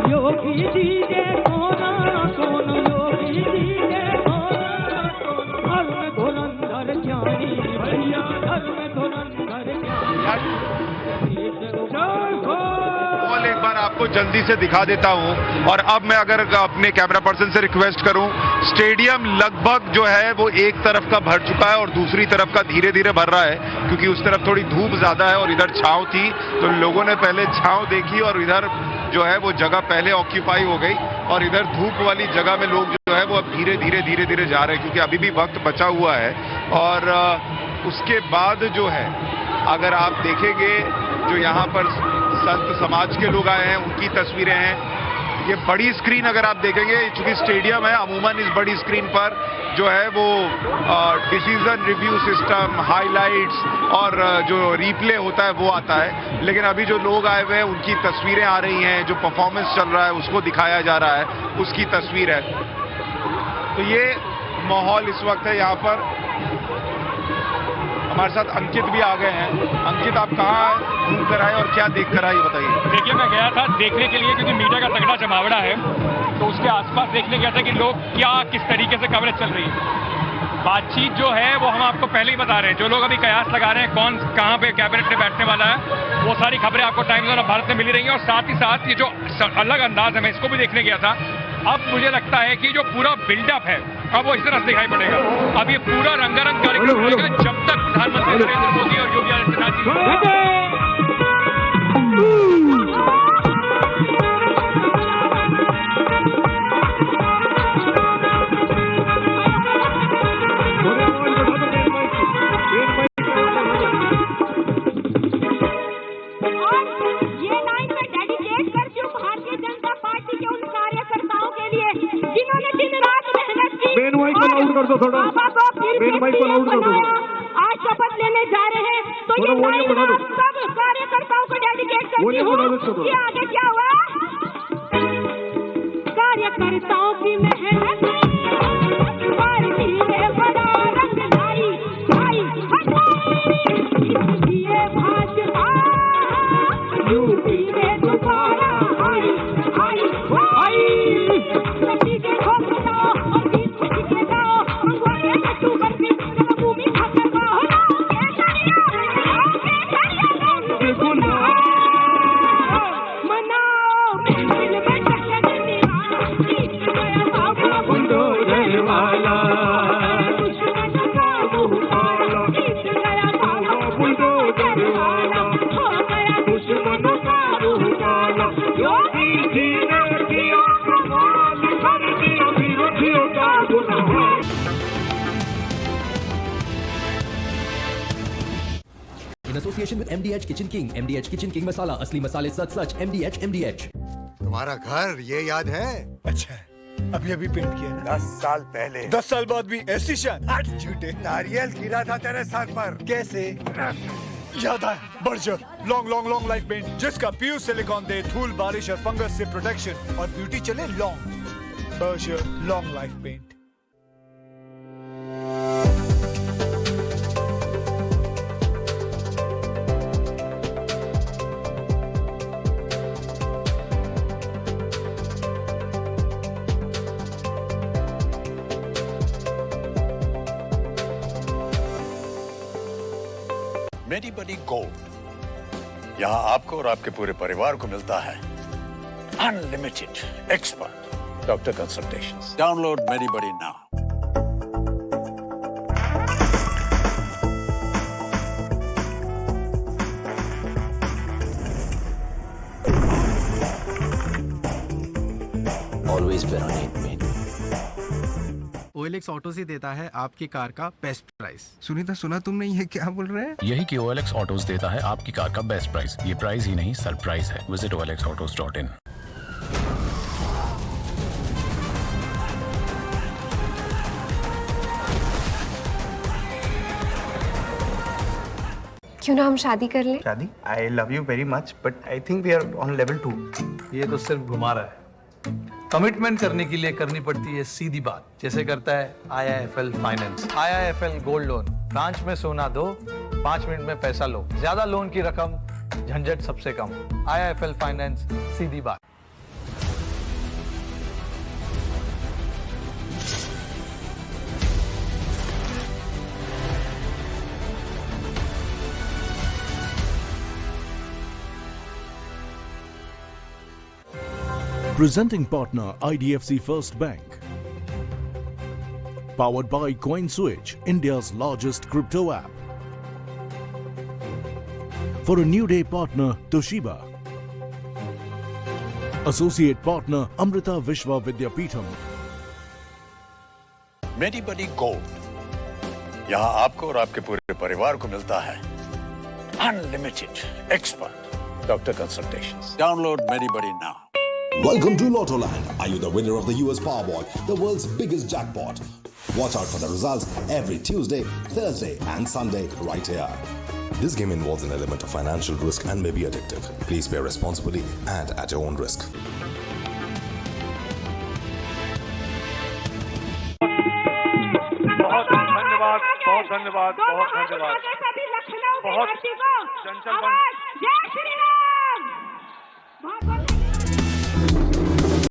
Speaker 6: योगी जी जे कोना कोनो, योगी जी जे कोना कोनो, धर्म धुरंधर ज्ञानी भैया, धर्म धुरंधर ज्ञानी।
Speaker 3: एक बार आपको जल्दी से दिखा देता हूं, और अब मैं अगर अपने कैमरा पर्सन से रिक्वेस्ट करूं, स्टेडियम लगभग जो है वो एक तरफ का भर चुका है और दूसरी तरफ का धीरे धीरे भर रहा है, क्योंकि उस तरफ थोड़ी धूप ज्यादा है और इधर छांव थी, तो लोगों ने पहले छांव देखी और इधर जो है वो जगह पहले ऑक्यूपाई हो गई, और इधर धूप वाली जगह में लोग जो है वो अब धीरे धीरे जा रहे हैं, क्योंकि अभी भी वक्त बचा हुआ है। और उसके बाद जो है अगर आप देखेंगे जो यहाँ पर संत समाज के लोग आए हैं उनकी तस्वीरें हैं। ये बड़ी स्क्रीन अगर आप देखेंगे, चूंकि स्टेडियम है, अमूमन इस बड़ी स्क्रीन पर जो है वो डिसीजन रिव्यू सिस्टम, हाइलाइट्स और जो रिप्ले होता है वो आता है, लेकिन अभी जो लोग आए हुए हैं उनकी तस्वीरें आ रही हैं, जो परफॉर्मेंस चल रहा है उसको दिखाया जा रहा है, उसकी तस्वीर है। तो ये माहौल इस वक्त है यहाँ पर। हमारे साथ अंकित भी आ गए हैं। अंकित, आप कहाँ घूम कर आए और क्या देख कर आए, बताइए।
Speaker 2: देखिए, मैं गया था देखने के लिए क्योंकि मीडिया का तगड़ा जमावड़ा है, तो उसके आसपास देखने गया था कि लोग क्या किस तरीके से कवरेज चल रही है। बातचीत जो है वो हम आपको पहले ही बता रहे हैं। जो लोग अभी कयास लगा रहे हैं कौन कहां पे कैबिनेट में बैठने वाला है, वो सारी खबरें आपको टाइम्स ऑफ भारत में मिली रही हैं। और साथ ही साथ ये जो अलग अंदाज है, मैं इसको भी देखने गया था, अब मुझे लगता है कि जो पूरा बिल्डअप है अब वो इस तरह से दिखाई पड़ेगा। अब ये पूरा रंगारंग कार्यक्रम होगा जब तक प्रधानमंत्री नरेंद्र मोदी और योगी आदित्यनाथ जी
Speaker 6: कर दो थोड़ा, मेन माइक को लाउड कर दो। आज शपथ लेने जा रहे हैं तो ये सब कार्यकर्ताओं को डेडिकेट करती हूँ। ये आगे क्या हुआ? कार्यकर्ताओं की मेहनत पार्टी ने बड़ा रंग लाई, ये भाजपा यूपी में दोबारा आई।
Speaker 14: In association with MDH Kitchen King, MDH Kitchen King मसाला, असली मसाले सच MDH।
Speaker 15: तुम्हारा घर ये याद है?
Speaker 16: अच्छा, अभी पेंट किया ना?
Speaker 15: 10 साल पहले।
Speaker 16: 10 साल बाद भी ऐसी शान? झूठे।
Speaker 15: नारियल गिरा था तेरे सर पर।
Speaker 16: कैसे? याद है, बर्जर लॉन्ग लाइफ पेंट, जिसका प्योर सिलिकॉन दे धूल, बारिश और फंगस से प्रोटेक्शन और ब्यूटी चले long. Berger long life paint.
Speaker 15: MediBuddy gold, यहाँ आपको और आपके पूरे परिवार को मिलता है unlimited expert doctor consultations. Download MediBuddy now.
Speaker 14: Always been on it, man.
Speaker 17: OLX auto से देता है आपकी कार का बेस्ट प्राइस। सुना तुमने ये क्या बोल रहे हैं?
Speaker 18: यही कि OLX ऑटोज देता है आपकी कार का बेस्ट प्राइस। ये प्राइस ही नहीं सरप्राइज है। Visit olxautos.in।
Speaker 19: क्यों ना हम शादी कर लें?
Speaker 20: शादी? I love you very much but I think we are on level 2।
Speaker 21: ये तो सिर्फ घुमा रहा है। कमिटमेंट करने के लिए करनी पड़ती है सीधी बात, जैसे करता है IIFL finance. IIFL gold loan, branch में सोना दो, 5 मिनट में पैसा लो, ज्यादा लोन की रकम, झंझट सबसे कम। IIFL फाइनेंस, सीधी बात।
Speaker 22: Presenting partner IDFC First Bank. Powered by CoinSwitch, India's largest crypto app. For a new day partner, Toshiba. Associate partner, Amrita Vishwa Vidyapeetham.
Speaker 15: MediBuddy gold, यहाँ आपको और आपके पूरे परिवार को मिलता है unlimited expert doctor consultations. Download MediBuddy now.
Speaker 23: Welcome to Lottoland. Are you the winner of the US Powerball, the world's biggest jackpot? Watch out for the results every Tuesday, Thursday, and Sunday right here. This game involves an element of financial risk and may be addictive. Please play responsibly and at your own risk.
Speaker 7: बहुत धन्यवाद। बहुत चंचल